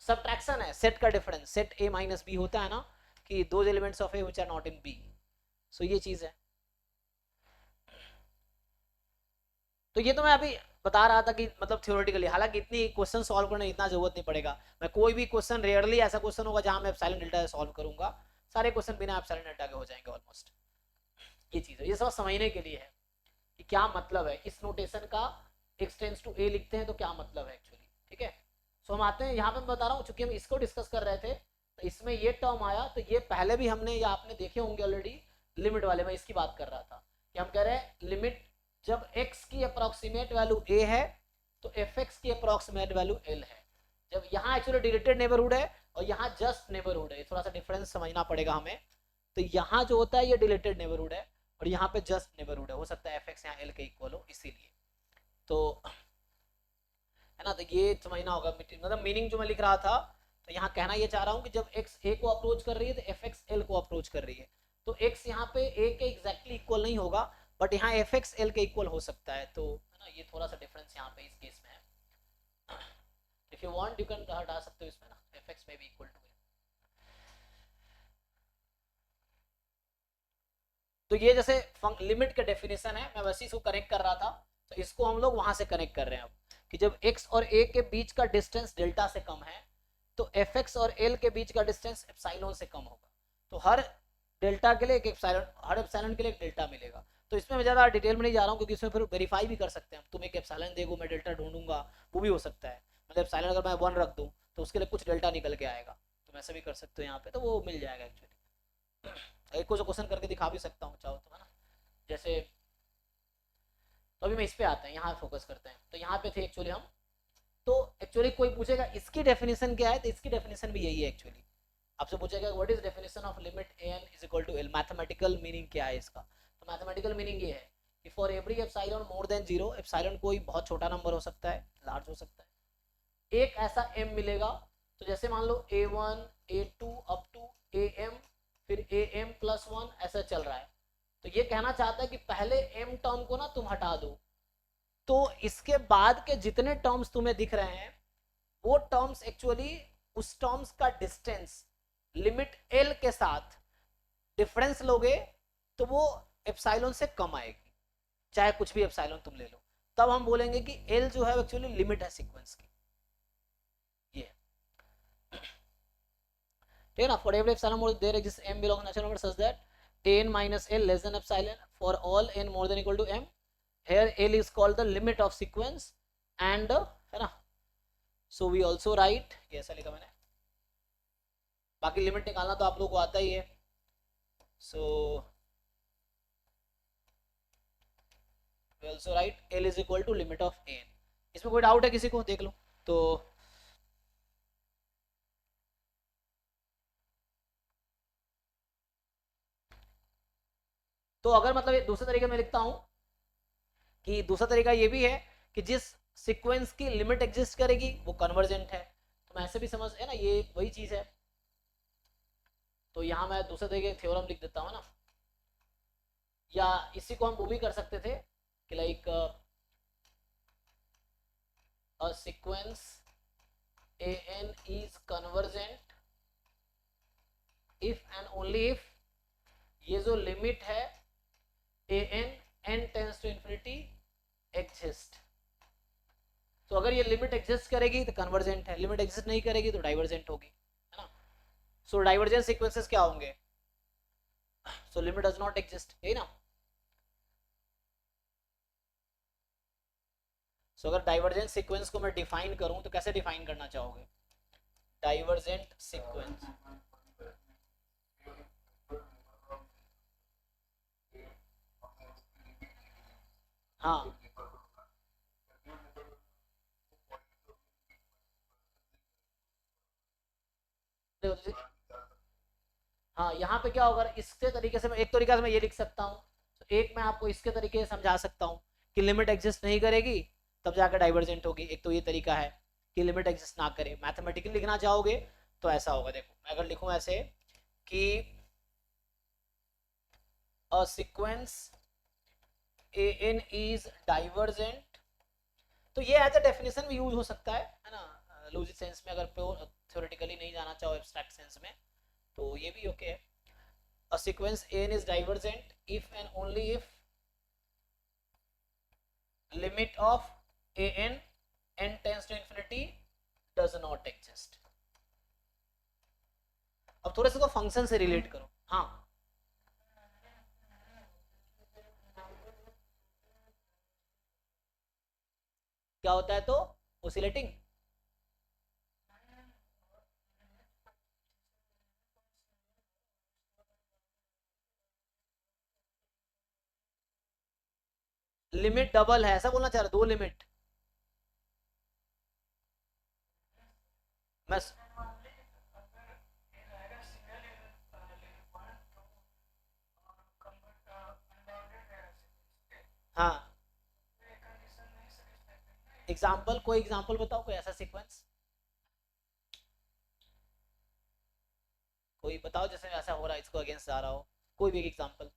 Subtraction है, सेट का difference, set a minus b होता है ना, कि दो elements of a which are not in b. So ये चीज है. तो ये तो मैं अभी बता रहा था कि मतलब थ्योरेटिकली, हालांकि इतनी क्वेश्चन सॉल्व करने इतना जरूरत नहीं पड़ेगा। मैं कोई भी क्वेश्चन, रेयरली ऐसा क्वेश्चन होगा जहां मैं एप्सिलॉन डेल्टा सॉल्व करूंगा, सारे क्वेश्चन बिना एप्सिलॉन डेल्टा के हो जाएंगे ऑलमोस्ट। ये चीज है, ये सब समझने के लिए है कि क्या मतलब है इस नोटेशन का, x टेंस टू a लिखते हैं तो क्या मतलब है एक्चुअली, ठीक है। सो हम आते हैं यहाँ पे, मैं बता रहा हूँ चूंकि हम इसको डिस्कस कर रहे थे तो इसमें ये टर्म आया, तो ये पहले भी हमने या आपने देखे होंगे ऑलरेडी लिमिट वाले में, इसकी बात कर रहा था कि हम कह रहे हैं लिमिट जब x की अप्रोक्सीमेट वैल्यू a है तो fx की अप्रोक्सीमेट वैल्यू l है। जब यहाँ एक्चुअली डिलेटेड नेबरहुड है और यहाँ जस्ट नेबरहुड है, थोड़ा सा डिफरेंस समझना पड़ेगा हमें। तो यहाँ जो होता है ये डिलेटेड नेबरहुड है और यहाँ पे जस्ट नेबरहुड है, हो सकता है fx यहाँ l के इक्वल हो इसीलिए, तो है ना। तो ये समझना होगा, मतलब मीनिंग जो मैं लिख रहा था, तो यहाँ कहना ये चाह रहा हूँ कि जब x a को अप्रोच कर रही है तो fx l को अप्रोच कर रही है, तो x यहाँ पे a के एग्जैक्टली इक्वल नहीं होगा बट यहाँ fx l के इक्वल हो सकता है, तो है ना, ये थोड़ा सा डिफरेंस यहाँ पे इस केस में है। If you want you can हटा सकते हो इसमें ना, fx में भी इक्वल टू। तो ये जैसे लिमिट का डेफिनेशन है, मैं वैसे इसको कनेक्ट कर रहा था, तो इसको हम लोग वहां से कनेक्ट कर रहे हैं अब कि जब x और a के बीच का डिस्टेंस डेल्टा से कम है तो fx और l के बीच का डिस्टेंस एप्सिलॉन से कम होगा। तो हर डेल्टा के लिए एक एप्सिलॉन, हर एप्सिलॉन के लिए एक डेल्टा मिलेगा। तो इसमें मैं ज़्यादा डिटेल में नहीं जा रहा हूँ क्योंकि इसमें फिर वेरीफाई भी कर सकते हैं, तुम एक एप्सिलॉन देखो मैं डेल्टा ढूंढूंगा, वो भी हो सकता है। मतलब एप्सिलॉन अगर मैं 1 रख दूँ तो उसके लिए कुछ डेल्टा निकल के आएगा, तुम ऐसा भी कर सकते हो यहाँ पे, तो वो मिल जाएगा एक्चुअली। एक को क्वेश्चन करके दिखा भी सकता हूँ चाहो तो, है ना। जैसे तो अभी मैं इस पे आते हैं, यहाँ फोकस करते हैं। तो यहाँ पे थे एक्चुअली हम, तो एक्चुअली कोई पूछेगा इसकी डेफिनेशन क्या है, तो इसकी डेफिनेशन भी यही है एक्चुअली। आपसे पूछेगा what is definition of limit an is equal to l, mathematical meaning क्या है इसका। तो मैथमेटिकल मीनिंग ये है कि for every epsilon more than 0, epsilon कोई बहुत छोटा नंबर हो सकता है, लार्ज हो सकता है, एक ऐसा m मिलेगा। तो जैसे मान लो a1 a2 up to am, फिर am प्लस 1 ऐसा चल रहा है। तो ये कहना चाहता है कि पहले m टर्म को ना तुम हटा दो, तो इसके बाद के जितने टर्म्स तुम्हें दिख रहे हैं वो टर्म्स एक्चुअली उस टर्म्स का डिस्टेंस लिमिट l के साथ डिफरेंस लोगे तो वो एप्सिलॉन से कम आएगी, चाहे कुछ भी एप्सिलॉन तुम ले लो, तब हम बोलेंगे कि l जो है एक्चुअली लिमिट है सीक्वेंस की। ये ठीक है ना। For every epsilon more there exist m belongs to natural number such that an minus l less than epsilon for all n more than equal to m, here l is called the limit of sequence and है ना, so we also write, ये ऐसा लिखा मैंने, बाकी limit निकालना तो आप लोगों को आता ही है। so we also write l is equal to limit of n। इसमें कोई डाउट है किसी को, देख लो। तो अगर मतलब ये दूसरे तरीके में लिखता हूं कि दूसरा तरीका ये भी है कि जिस सीक्वेंस की लिमिट एग्जिस्ट करेगी वो कन्वर्जेंट है, तो मैं ऐसे भी समझ है ना, ये वही चीज है। तो यहाँ मैं दूसरे तरीके थ्योरम लिख देता हूँ ना, या इसी को हम वो भी कर सकते थे कि like a sequence an is convergent if and only if ये जो लिमिट है an n tends to infinity exist। तो अगर ये लिमिट एग्जिस्ट करेगी तो कन्वर्जेंट है, लिमिट एग्जिस्ट नहीं करेगी तो डाइवर्जेंट होगी, है ना। सो डाइवर्जेंट सीक्वेंसेस क्या होंगे, so limit does not exist, यही ना। सो अगर डाइवर्जेंट सीक्वेंस को मैं डिफाइन करूं तो कैसे डिफाइन करना चाहोगे, डाइवर्जेंट सीक्वेंस। हाँ हाँ, यहाँ पे क्या होगा, इसके तरीके से मैं एक तरीका से मैं ये लिख सकता हूँ, तो एक मैं आपको इसके तरीके से समझा सकता हूँ कि लिमिट एग्जिस्ट नहीं करेगी तब जाकर डाइवर्जेंट होगी। एक तो ये तरीका है कि लिमिट एग्जिस्ट ना करे। मैथमेटिकली लिखना चाहोगे तो ऐसा होगा, देखो मैं अगर लिखूँ ऐसे कि a sequence an is divergent, तो ये एज अ डेफिनेशन भी यूज हो सकता है ना, लॉजिक सेंस में, अगर प्योर थ्योरेटिकली नहीं जाना चाहो एब्स्ट्रैक्ट सेंस में तो ये भी ओके है। A sequence an is divergent if and only if limit of a n n tends to infinity does not exist. अब थोड़े से को फंक्शन से रिलेट करो। हाँ, क्या होता है तो ओसिलेटिंग। लिमिट डबल है ऐसा बोलना चाह रहे, दो लिमिट। मैं हाँ, एग्जाम्पल, कोई एग्जाम्पल बताओ, कोई ऐसा सीक्वेंस कोई बताओ जैसे ऐसा हो रहा है, इसको अगेंस्ट जा रहा हो, कोई भी एग्जाम्पल।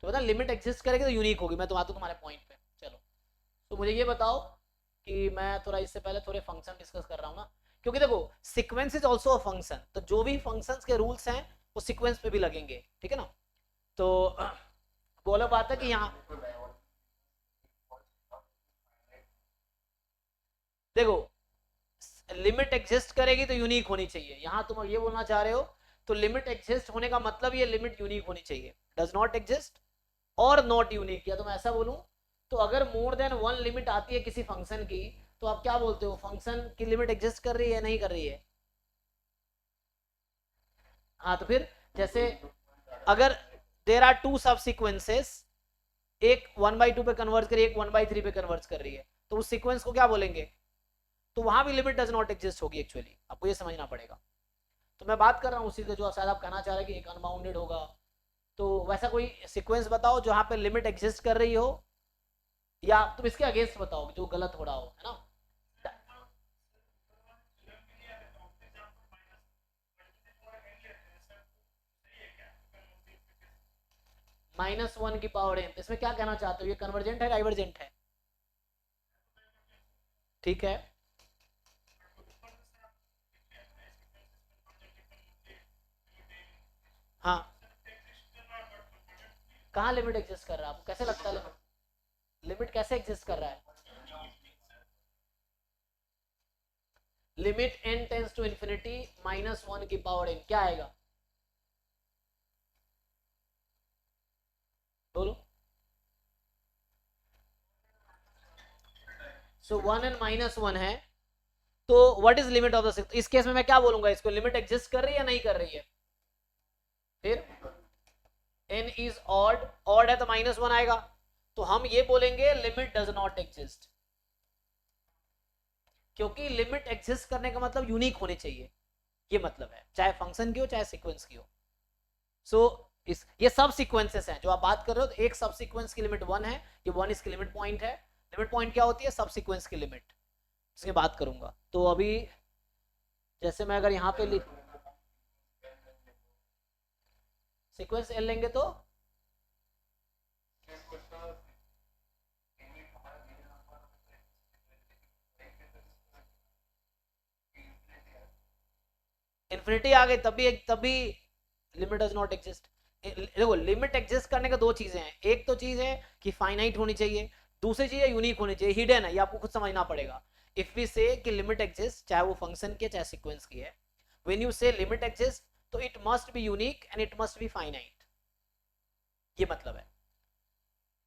तो बता, लिमिट एग्जिस्ट करेगी तो यूनिक होगी। मैं तो आता हूँ तुम्हारे पॉइंट पे। चलो, तो मुझे ये बताओ कि मैं थोड़ा इससे पहले थोड़े फंक्शन डिस्कस कर रहा हूँ ना, क्योंकि देखो sequence is also a function, तो जो भी फंक्शंस के रूल्स हैं वो सीक्वेंस पे भी लगेंगे, ठीक है ना। तो बोलो बात है कि यहाँ देखो लिमिट एग्जिस्ट करेगी तो यूनिक होनी चाहिए, यहाँ तुम ये बोलना चाह रहे हो। तो लिमिट एग्जिस्ट होने का मतलब ये लिमिट यूनिक होनी चाहिए। डज नॉट एग्जिस्ट और नॉट यूनिक, या तो मैं ऐसा बोलूं, तो अगर मोर देन वन लिमिट आती है किसी फंक्शन की, तो आप क्या बोलते हो, फंक्शन की लिमिट एग्जिस्ट कर रही है नहीं कर रही है। हाँ, तो फिर जैसे अगर देर आर टू सब सीक्वेंसेस, एक 1/2 पे कन्वर्ज कर रही है, एक 1/3 पे कन्वर्ज कर रही है, तो उस सीक्वेंस को क्या बोलेंगे, तो वहां भी लिमिट डज नॉट एग्जिस्ट होगी एक्चुअली, आपको ये समझना पड़ेगा। तो मैं बात कर रहा हूँ उसी से, जो शायद आप कहना चाह रहे हैं कि एक अनबाउंडेड होगा। तो वैसा कोई सीक्वेंस बताओ जहां पे लिमिट एग्जिस्ट कर रही हो, या तुम इसके अगेंस्ट बताओ जो गलत हो रहा हो, है ना। -1 की पावर n, इसमें क्या कहना चाहते हो, ये कन्वर्जेंट है डाइवर्जेंट है। ठीक है, हाँ, कहाँ लिमिट एग्जिस्ट कर रहा है, आपको कैसे लगता है लिमिट, लिमिट कैसे एग्जिस्ट कर रहा है। Limit n tends to infinity -1 की पावर n, क्या आएगा बोलो। सो 1 एंड -1 है, तो what is limit of the, इस केस में मैं क्या बोलूंगा, इसको लिमिट एग्जिस्ट कर रही है या नहीं कर रही है। फिर n इज ऑड, ऑड है तो -1 आएगा, तो हम ये बोलेंगे लिमिट डज नॉट एग्जिस्ट, क्योंकि लिमिट एग्जिस्ट करने का मतलब यूनिक होने चाहिए, ये मतलब है, चाहे फंक्शन की हो चाहे सीक्वेंस की हो। सो इस ये सब सीक्वेंसेस हैं जो आप बात कर रहे हो, तो एक सब सीक्वेंस की लिमिट 1 है, ये 1 इसकी लिमिट पॉइंट है। लिमिट पॉइंट क्या होती है, सब सीक्वेंस की लिमिट, इसकी बात करूंगा। तो अभी जैसे मैं अगर यहाँ पे सीक्वेंस एल लेंगे तो इन्फिनिटी आ गई, तभी लिमिट डज नॉट एग्जिस्ट। देखो लिमिट एग्जिस्ट करने का दो चीजें हैं, एक तो चीज है कि फाइनाइट होनी चाहिए, दूसरी चीज है यूनिक होनी चाहिए, हिडन है, ये आपको खुद समझना पड़ेगा। इफ वी से कि लिमिट एग्जिस्ट, चाहे वो फंक्शन की है चाहे सीक्वेंस की है, व्हेन यू से लिमिट एग्जिस्ट, तो it must be unique and it must be finite, ये मतलब है।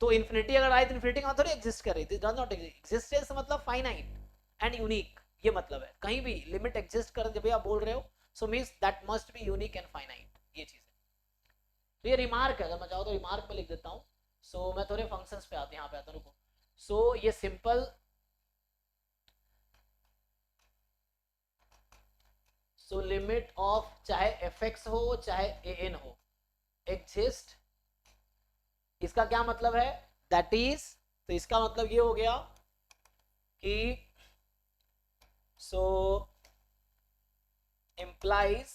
तो इन्फिनिटी अगर आए तो इन्फिनिटी का थोड़ी एग्जिस्ट कर रही थी, डज नॉट एग्जिस्टेंस मतलब फाइनाइट एंड यूनिक, ये मतलब है। कहीं भी लिमिट एग्जिस्ट कर जब आप बोल रहे हो, सो means that must be unique and finite, ये चीज है। तो ये रिमार्क है, अगर मैं चाहूँ तो रिमार्क में लिख देता हूँ। सो मैं थोड़े फंक्शंस पे आते, यहाँ पे आता हूँ, रुको। सो ये सिंपल, सो लिमिट ऑफ चाहे एफ एक्स हो चाहे ए एन हो एग्जिस्ट, इसका क्या मतलब है, दैट इज, तो इसका मतलब ये हो गया कि सो इम्प्लाइज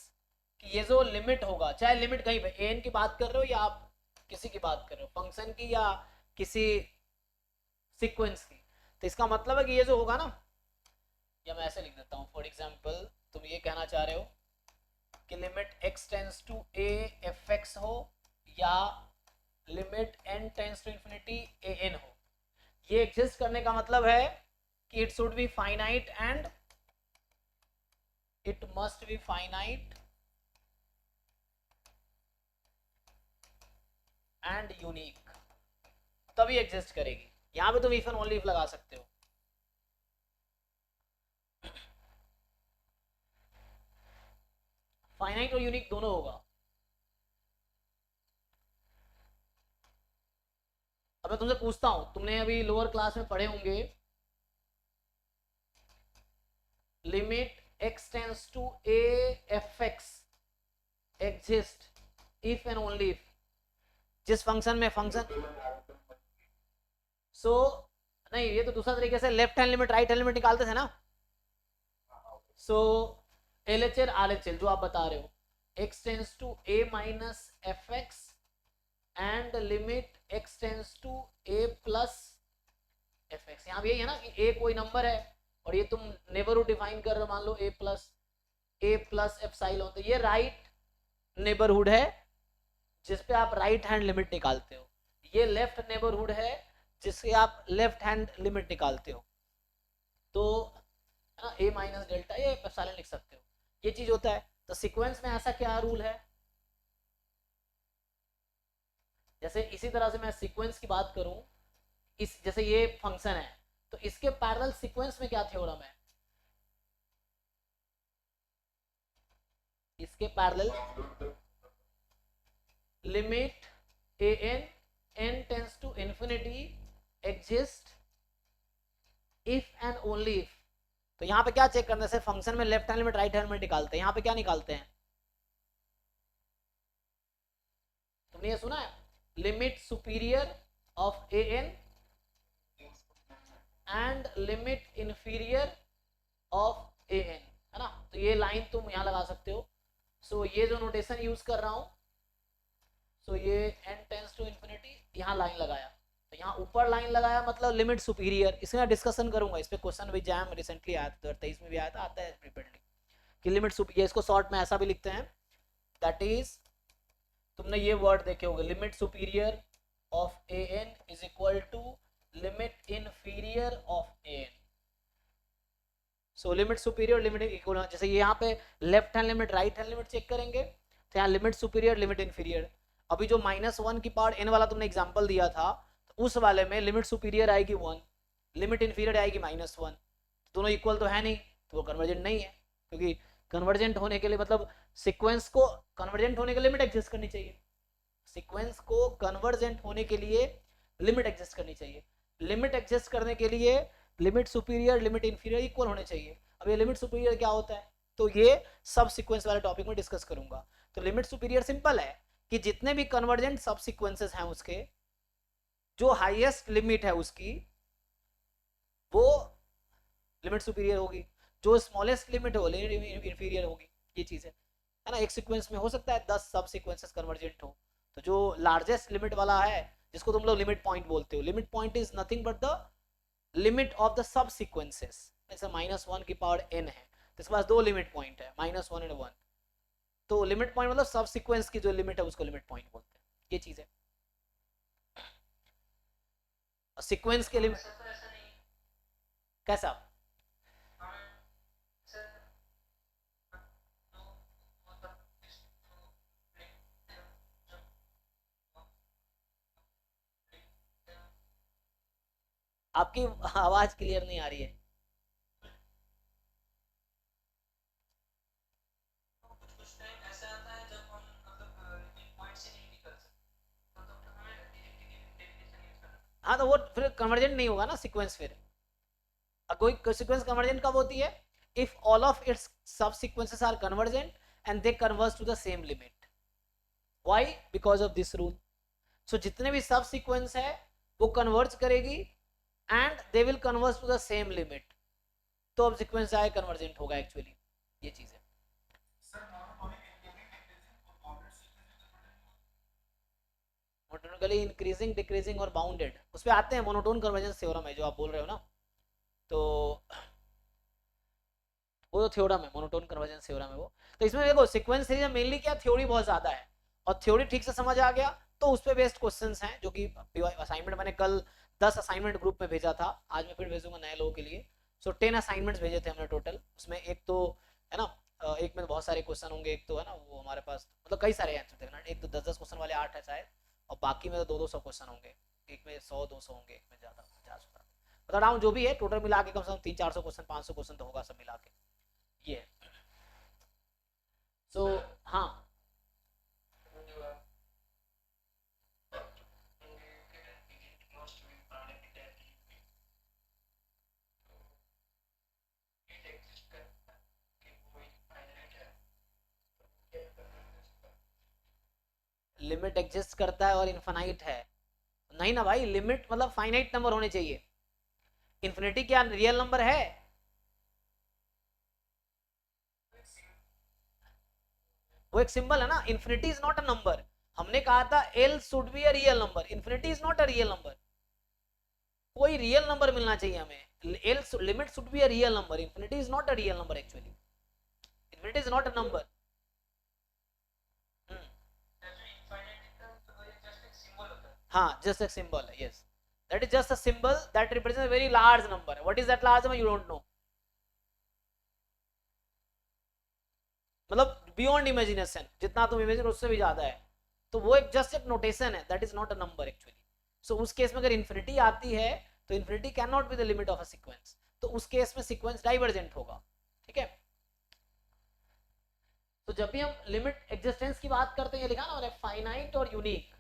कि ये जो लिमिट होगा, चाहे लिमिट कहीं पे एन की बात कर रहे हो या आप किसी की बात कर रहे हो, फंक्शन की या किसी सीक्वेंस की, तो इसका मतलब है कि ये जो होगा ना, या मैं ऐसे लिख देता हूँ, फॉर एग्जाम्पल तुम ये कहना चाह रहे हो कि limit x tends to a fx हो या limit n tends to infinity an हो, ये एग्जिस्ट करने का मतलब है कि it should be finite and it must be finite and unique, तभी एग्जिस्ट करेगी। यहां पे तुम इफ एंड ओनली इफ लगा सकते हो। फाइनाइट और यूनिक दोनों होगा। अब मैं तुमसे पूछता हूं, तुमने अभी लोअर क्लास में पढ़े होंगे limit x tends to a fx exist if and only if, जिस फंक्शन में फंक्शन नहीं, ये तो दूसरा तरीके से left hand limit right hand limit निकालते थे ना। LHL RHL जो आप बता रहे हो, x tends to a minus fx and limit x tends to a plus fx। यहाँ भी यही है ना कि a कोई नंबर है और ये तुम नेबरहुड डिफाइन कर रहे हो, मान लो a प्लस एप्सिलॉन, तो ये राइट नेबरहुड है जिस पे आप राइट हैंड लिमिट निकालते हो, ये लेफ्ट नेबरहुड है जिससे आप लेफ्ट हैंड लिमिट निकालते हो। तो a माइनस डेल्टा ये एप्सिलॉन लिख सकते हो, ये चीज होता है। तो सीक्वेंस में ऐसा क्या रूल है, जैसे इसी तरह से मैं सीक्वेंस की बात करूं, इस जैसे ये फंक्शन है तो इसके पैरेलल सीक्वेंस में क्या थ्योरम है, इसके parallel limit an tends to infinity exist if and only if. तो यहाँ पे क्या चेक करना है, फंक्शन में left hand limit right hand limit निकालते हैं, यहाँ पे क्या निकालते हैं, तुमने ये सुना है limit superior of an and limit inferior of an, है ना। तो ये लाइन तुम यहाँ लगा सकते हो। ये जो नोटेशन यूज कर रहा हूं, ये n टेंस टू इंफिनिटी, यहाँ लाइन लगाया, तो यहाँ ऊपर लाइन लगाया मतलब लिमिट सुपीरियर। इसमें मैं डिस्कशन करूंगा, इस पे क्वेश्चन भी एग्जाम रिसेंटली आया था 2023 में भी आया था, आता है रिपीटेडली कि लिमिट सुपीरियर, इसको शॉर्ट में ऐसा भी लिखते हैं, दैट इज तुमने ये वर्ड देखे होंगे limit superior of an is equal to limit inferior of an। Limit superior limit equal, जैसे ये यहाँ पे left hand limit right hand limit check करेंगे तो यहाँ लिमिट सुपीरियर लिमिट इंफीरियर। अभी जो -1 की पार्ट n वाला तुमने एग्जांपल दिया था, तो उस वाले में लिमिट सुपीरियर आएगी 1, लिमिट इंफीरियर आएगी -1, दोनों इक्वल तो है नहीं, तो वो कन्वर्जेंट नहीं है, क्योंकि कन्वर्जेंट होने के लिए मतलब सीक्वेंस को कन्वर्जेंट होने के लिए लिमिट एग्जिस्ट करनी चाहिए, सीक्वेंस को कन्वर्जेंट होने के लिए लिमिट एग्जिस्ट करनी चाहिए, लिमिट एग्जिस्ट करने के लिए limit superior limit inferior equal होने चाहिए। अब ये लिमिट सुपीरियर क्या होता है, तो ये सब सीक्वेंस वाले टॉपिक में डिस्कस करूंगा। तो लिमिट सुपीरियर सिंपल है कि जितने भी कन्वर्जेंट सब सीक्वेंसेस हैं उसके जो हाईएस्ट लिमिट है उसकी वो लिमिट सुपीरियर होगी, जो स्मॉलेस्ट लिमिट हो लिमिट इंफीरियर होगी। ये चीज है ना। एक सीक्वेंस में हो सकता है 10 सब सीक्वेंसेस कन्वर्जेंट हो, तो जो लार्जेस्ट लिमिट वाला है जिसको तुम लोग लिमिट पॉइंट बोलते हो, limit point is nothing but the limit of the sub sequences. जैसे -1 की पावर n है तो इसके पास दो लिमिट पॉइंट है, -1 एंड 1, तो लिमिट पॉइंट मतलब सब सीक्वेंस की जो लिमिट है उसको लिमिट पॉइंट बोलते हैं। ये चीज है सीक्वेंस के लिमिट कैसा। आपकी आवाज क्लियर नहीं आ रही है। हाँ तो वो फिर कन्वर्जेंट नहीं होगा ना सीक्वेंस। फिर कोई सीक्वेंस कन्वर्जेंट कब होती है, if all of its subsequences are convergent and they converge to the same limit. Why, because of this rule. So जितने भी सब सीक्वेंस है वो कन्वर्ज करेगी and they will converge to the same limit, तो अब sequence आए convergent होगा actually. ये चीज है। मोनोटोनिकली इंक्रीजिंग डिक्रीजिंग और बाउंडेड उस पे आते हैं, मोनोटोन कन्वर्जेंस थ्योरम है जो आप बोल रहे हो ना। तो वो तो थ्योरम है, मोनोटोन कन्वर्जेंस थ्योरम है वो। तो इसमें देखो सीक्वेंस सीरीज में मेनली क्या, थ्योरी बहुत ज्यादा है, और थ्योरी ठीक से समझ आ गया तो उस पे बेस्ड क्वेश्चंस हैं, जो कि असाइनमेंट मैंने कल 10 असाइनमेंट ग्रुप में भेजा था, आज मैं फिर भेजूंगा नए लोगों के लिए। सो 10 असाइनमेंट्स भेजे थे हमने टोटल, उसमें एक तो है ना एक में बहुत सारे क्वेश्चन होंगे, एक तो है ना वो हमारे पास मतलब कई सारे आंसर थे ना, एक तो 10-10 क्वेश्चन वाले 8 है शायद, और बाकी में तो 200 क्वेश्चन होंगे, एक में 100-200 होंगे, एक में ज्यादा 50 होगा, बता रहा हूँ जो भी है टोटल मिला के कम से कम 300-400 क्वेश्चन 500 क्वेश्चन तो होगा सब मिला के ये। सो हाँ लिमिट एग्जिस्ट करता है और इनफाइनाइट है, नहीं ना भाई, लिमिट मतलब फाइनाइट नंबर होने चाहिए, इन्फिनिटी क्या रियल नंबर है? वो एक सिंबल है ना, infinity is not a number, हमने कहा था L should be a real number, infinity is not a real number, कोई रियल नंबर मिलना चाहिए हमें, L limit should be a real number, infinity is not a real number actually, infinity is not a number. हाँ just एक symbol है, yes, that is just a symbol that represents a very large number. What is that large number? You don't know. मतलब beyond imagination, जितना तुम imagine उससे भी ज्यादा है, तो वो एक जस्ट एक नोटेशन है, that is not a number actually. So उस केस में अगर इन्फिनिटी आती है तो infinity can not be the limit of a sequence, तो उस केस में सीक्वेंस डाइवर्जेंट होगा, ठीक है। तो जब भी हम लिमिट एग्जिस्टेंस की बात करते हैं, ये लिखा ना मैंने फाइनाइट और यूनिक,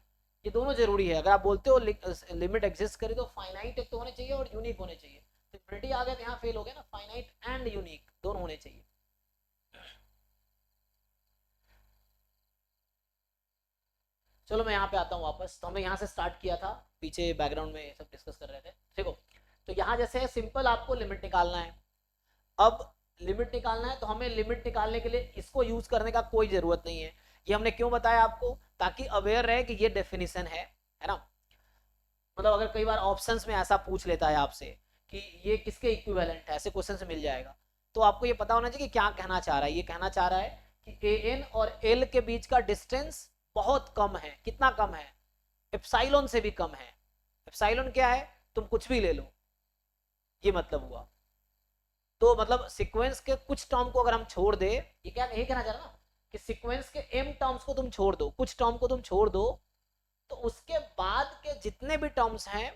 ये दोनों जरूरी है, अगर आप बोलते हो लिमिट एग्जिस्ट करे तो फाइनाइट एक तो होने चाहिए और यूनिक होने चाहिए, तो इन्फिनिटी आ गया तो यहाँ फेल हो गया ना, फाइनाइट एंड यूनिक दोनों होने चाहिए। चलो मैं यहाँ पे आता हूँ वापस, तो हमने यहाँ से स्टार्ट किया था, पीछे बैकग्राउंड में सब डिस्कस कर रहे थे, देखो। तो यहाँ जैसे सिंपल आपको लिमिट निकालना है, अब लिमिट निकालना है तो हमें लिमिट निकालने के लिए इसको यूज करने का कोई जरूरत नहीं है, ये हमने क्यों बताया आपको, ताकि अवेयर रहे कि ये डेफिनेशन है ना। मतलब अगर कई बार ऑप्शंस में ऐसा पूछ लेता है आपसे कि ये किसके इक्विवेलेंट है, ऐसे क्वेश्चन से मिल जाएगा, तो आपको ये पता होना चाहिए कि क्या कहना चाह रहा है, ये कहना चाह रहा है कि ए एन और एल के बीच का डिस्टेंस बहुत कम है, कितना कम है, एप्साइलॉन से भी कम है। एप्साइलॉन क्या है, तुम कुछ भी ले लो, ये मतलब हुआ। तो मतलब सीक्वेंस के कुछ टर्म को अगर हम छोड़ दे, ये क्या यही कहना चाह रहा ना, कि सीक्वेंस के एम टर्म्स को तुम छोड़ दो, कुछ टर्म को तुम छोड़ दो, तो उसके बाद के जितने भी टर्म्स हैं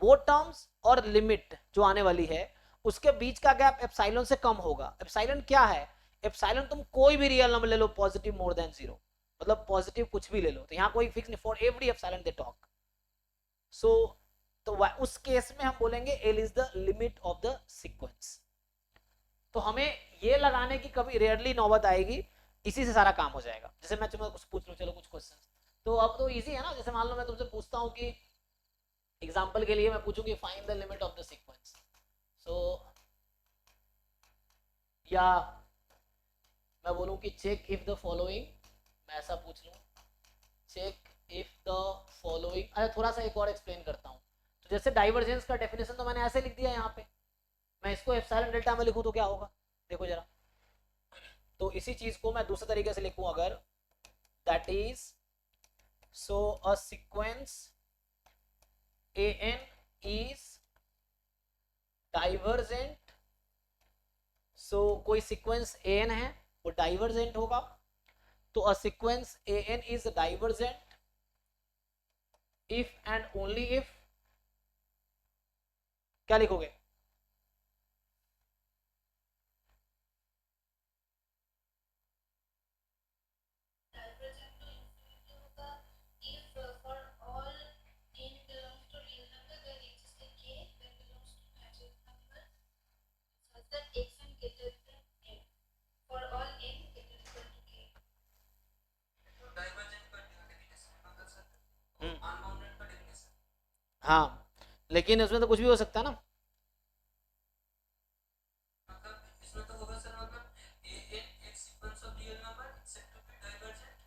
वो टर्म्स और लिमिट जो आने वाली है उसके बीच का गैप एप्साइलॉन से कम होगा। एप्साइलॉन क्या है, एप्साइलॉन तुम कोई भी रियल नंबर ले लो पॉजिटिव मोर देन जीरो, मतलब पॉजिटिव कुछ भी ले लो, तो यहाँ कोई फिक्स नहीं, for every epsilon they talk. So तो उस केस में हम बोलेंगे L is the limit of the sequence. तो हमें ये लगाने की कभी रेयरली नौबत आएगी, इसी से सारा काम हो जाएगा। जैसे मैं तुम्हें कुछ पूछ लूं, चलो कुछ क्वेश्चन, तो अब तो इजी है ना, जैसे मान लो मैं तुमसे पूछता हूँ कि एग्जाम्पल के लिए मैं पूछूंगी find the limit of the sequence, so या मैं बोलूँ कि चेक इफ द फॉलोइंग, मैं ऐसा पूछ लूँ, चेक इफ द फॉलोइंग, अच्छा थोड़ा सा एक और एक्सप्लेन करता हूँ। तो जैसे डाइवर्जेंस का डेफिनेशन तो मैंने ऐसे लिख दिया यहाँ पे, मैं इसको एप्सिलॉन डेल्टा में लिखूँ तो क्या होगा, देखो जरा। तो इसी चीज को मैं दूसरे तरीके से लिखूं अगर, that is so a sequence A N is divergent, so कोई सीक्वेंस ए एन है वो डाइवर्जेंट होगा, तो a sequence A N is divergent if and only if, क्या लिखोगे, हाँ लेकिन उसमें तो कुछ भी हो सकता है ना।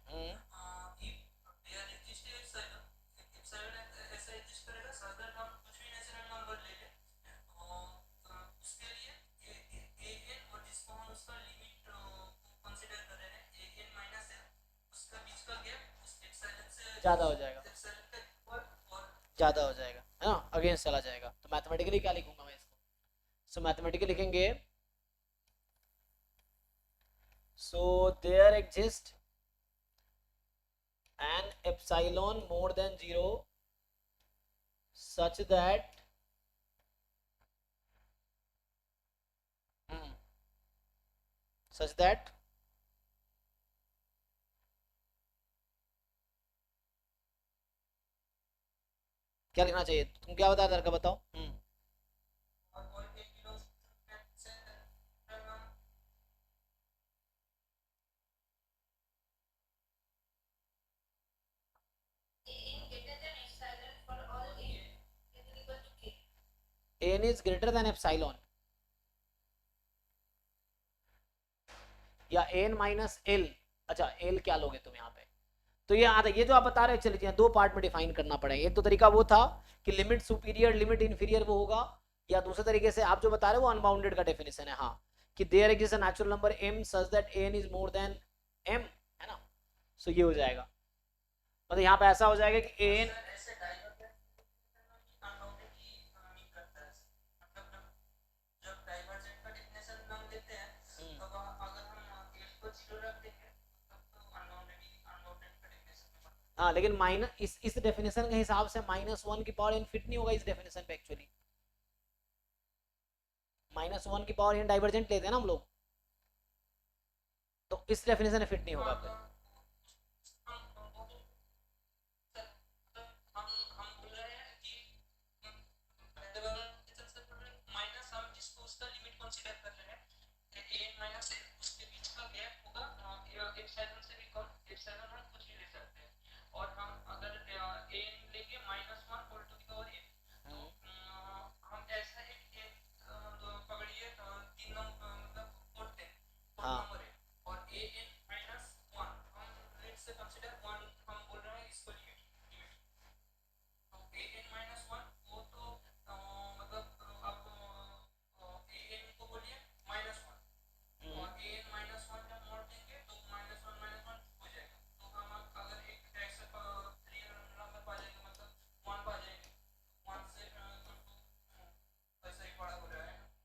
हम्म, ज्यादा हो जाएगा, ज्यादा हो जाएगा, है ना, अगेंस्ट चला जाएगा। तो मैथमेटिकली क्या लिखूंगा मैं इसको? सो मैथमेटिकली लिखेंगे, so there exist an epsilon more than 0 such that such that क्या लिखना चाहिए? तुम क्या बता दरका बताओ। n is greater than epsilon या n माइनस l। अच्छा l क्या लोगे तुम यहाँ पे? तो ये आता, ये जो आप बता रहे, चलिए दो पार्ट में डिफाइन करना पड़ेगा। एक तो तरीका वो था कि लिमिट सुपीरियर लिमिट इंफीरियर वो होगा, या दूसरे तरीके से आप जो बता रहे हो वो अनबाउंडेड का डेफिनेशन है। हाँ, कि there exist a natural number m such that n is more than m, है ना। सो ये हो जाएगा, मतलब यहाँ पे ऐसा हो जाएगा कि n हाँ, लेकिन माइनस इस डेफिनेशन के हिसाब से -1 की पावर n फिट नहीं होगा इस डेफिनेशन पे। एक्चुअली -1 की पावर n डाइवर्जेंट लेते हैं ना हम लोग, तो इस डेफिनेशन में फिट नहीं होगा फिर।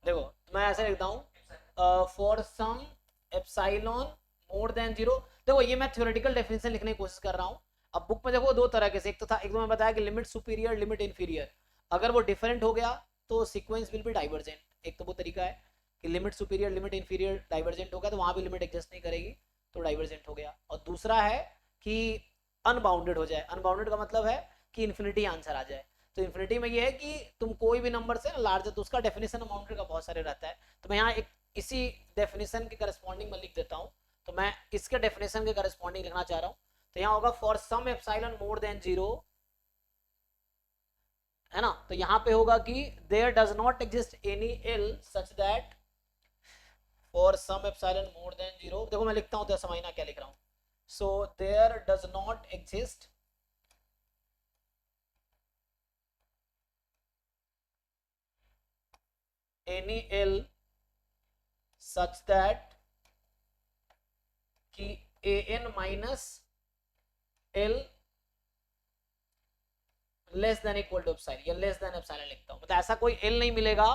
देखो मैं ऐसे लिखता हूँ, for some epsilon more than 0। देखो ये मैं थ्योरेटिकल डेफिनेशन लिखने की कोशिश कर रहा हूँ। अब बुक में देखो दो तरह के से, एक तो था, एक तो मैं बताया कि लिमिट सुपीरियर लिमिट इंफीरियर, अगर वो डिफरेंट हो गया तो सीक्वेंस विल बी डाइवर्जेंट। एक तो वो तरीका है कि limit superior limit inferior divergent हो गया तो वहां भी लिमिट एग्जिस्ट नहीं करेगी तो डाइवर्जेंट हो गया। और दूसरा है कि अनबाउंडेड हो जाए। अनबाउंडेड का मतलब है कि इन्फिनिटी आंसर आ जाए। तो इन्फिनिटी में ये है कि तुम कोई भी नंबर से लार्जर, तो उसका डेफिनेशन अमाउंटेड का बहुत सारे रहता है। तो मैं यहाँ एक इसी डेफिनेशन के करस्पॉन्डिंग में लिख देता हूँ। तो मैं इसके डेफिनेशन के करस्पॉन्डिंग लिखना चाह रहा हूँ। तो यहाँ होगा for some epsilon more than 0, है ना। तो यहाँ पे होगा कि there does not exist any L such that for some epsilon more than 0। देखो मैं लिखता हूँ तो समझना क्या लिख रहा हूँ। So there does not exist any L such that कि an minus L less than equal to epsilon, या लेस देन एप्सिलॉन लिखता हूं। मतलब ऐसा कोई L नहीं मिलेगा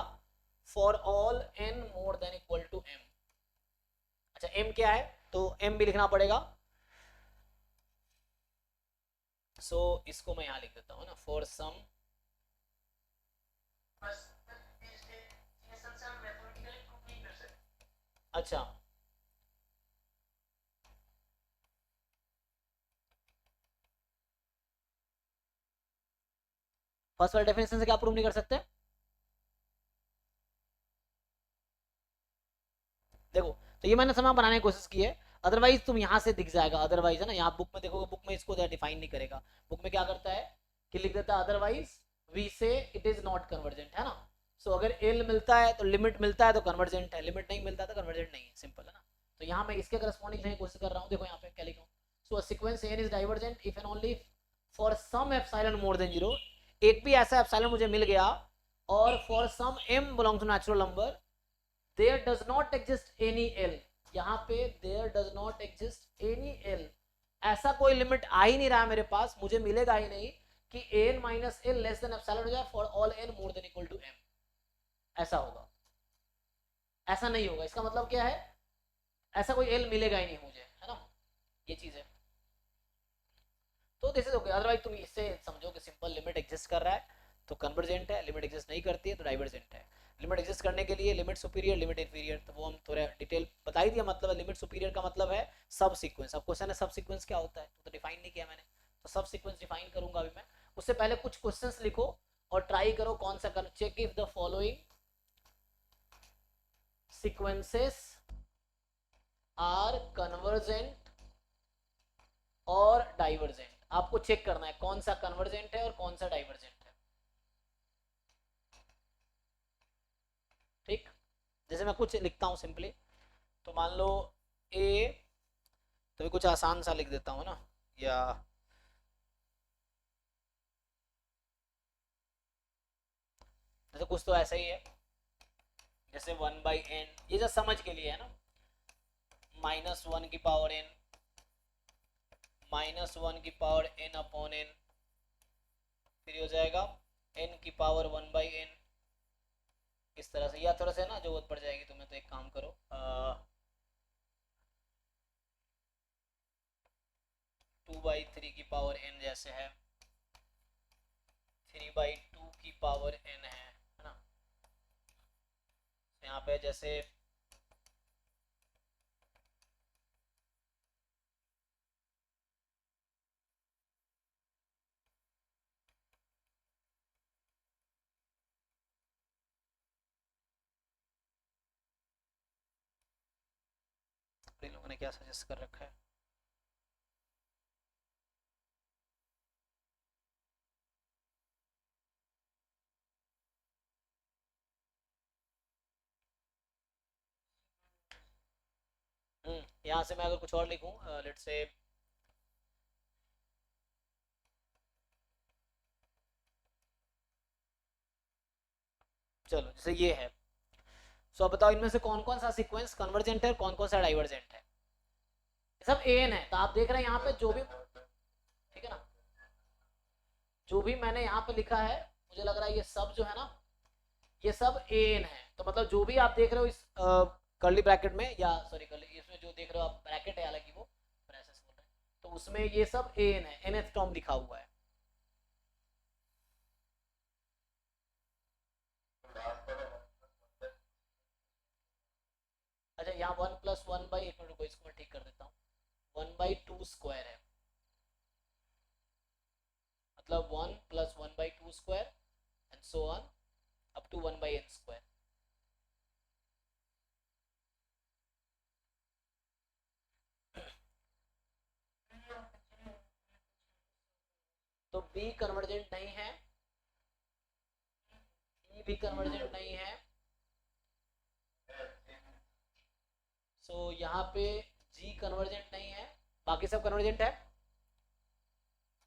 for all n more than equal to m। अच्छा m क्या है, तो m भी लिखना पड़ेगा। सो इसको मैं यहां लिख देता हूं ना, फॉर सम, अच्छा फर्स्ट वाले डेफिनेशन से क्या प्रूव नहीं कर सकते? देखो तो ये मैंने समा बनाने की कोशिश की है, अदरवाइज तुम यहाँ से दिख जाएगा। अदरवाइज है ना, यहाँ बुक में देखोगे, बुक में इसको डिफाइन नहीं करेगा। बुक में क्या करता है कि लिख देता है अदरवाइज वी से इट इज नॉट कन्वर्जेंट, है ना। सो अगर एल मिलता है तो लिमिट मिलता है तो कन्वर्जेंट है, लिमिट नहीं मिलता तो कन्वर्जेंट नहीं है, सिंपल है ना। तो यहाँ मैं इसके करस्पॉन्डिंग लिखने की कोशिश कर रहा हूँ। देखो यहाँ पे क्या लिखा हूँ, so sequence N is divergent if and only for some epsilon more than 0। एक भी ऐसा एप्सिलॉन मुझे मिल गया और for some m belongs to natural number there does not exist any L। यहाँ पे there does not exist any L ऐसा कोई लिमिट आ ही नहीं रहा है मेरे पास, मुझे मिलेगा ही नहीं कि an minus L less than epsilon हो जाए for all n more than equal to m, ऐसा होगा, ऐसा नहीं होगा। इसका मतलब क्या है, ऐसा कोई l मिलेगा ही नहीं मुझे, है ना, ये चीज है। तो दिस इज ओके, अदरवाइज तुम इससे समझो कि सिंपल लिमिट एग्जिस्ट कर रहा है तो कन्वर्जेंट है, लिमिट एग्जिस्ट नहीं करती है तो डाइवर्जेंट है। लिमिट एग्जिस्ट करने के लिए लिमिट सुपीरियर लिमिट इंफीरियर, तो वो हम थोड़ा डिटेल बता ही दिया। मतलब लिमिट सुपीरियर का मतलब है सब सीक्वेंस। अब क्वेश्चन है सब सीक्वेंस क्या होता है, तो डिफाइन नहीं किया मैंने, तो सब सीक्वेंस डिफाइन करूंगा अभी मैं। उससे पहले कुछ क्वेश्चंस लिखो और ट्राई करो कौन सा कर, check if the following sequences are convergent और डाइवर्जेंट। आपको चेक करना है कौन सा कन्वर्जेंट है और कौन सा डाइवर्जेंट है, ठीक। जैसे मैं कुछ लिखता हूं सिंपली, तो मान लो ए, तो कुछ आसान सा लिख देता हूं ना, या जैसे कुछ तो ऐसा ही है, जैसे 1/n, ये जो समझ के लिए है ना, -1 की पावर n, -1 की पावर n अपॉन n, फिर हो जाएगा n की पावर 1/n, इस तरह से। या थोड़ा सा ना जरूरत पड़ जाएगी तुम्हें, तो एक काम करो, 2/3 की पावर n जैसे है, 3/2 की पावर n है ना। यहाँ पे जैसे लोगों ने क्या सजेस्ट कर रखा है, यहाँ से मैं अगर कुछ और लिखूं, लेट्स से चलो जैसे ये है, सो अब बताओ इनमें से कौन कौन सा सीक्वेंस कन्वर्जेंट है और कौन कौन सा डाइवर्जेंट है। ये सब एन है, तो आप देख रहे हैं यहाँ पे जो भी, ठीक है ना, जो भी मैंने यहाँ पे लिखा है, मुझे लग रहा है ये सब जो है ना, ये सब एन है। तो मतलब जो भी आप देख रहे हो इस कर्ली ब्रैकेट में, या सॉरी कर्ली, इसमें जो देख रहे हो आप ब्रैकेट है, हालांकि वो ब्रेसेस बोल रहे हैं, तो उसमें ये सब एन है, nth टर्म लिखा हुआ है। अच्छा, यहाँ 1+1 एक मिनट रुको, इसको मैं ठीक कर देता हूँ, 1/2 है, मतलब 1+1/2 and so on up to 1/n²। तो बी कन्वर्जेंट नहीं है, ई भी कन्वर्जेंट नहीं है, सो यहाँ पे जी कन्वर्जेंट नहीं है, बाकी सब कन्वर्जेंट है।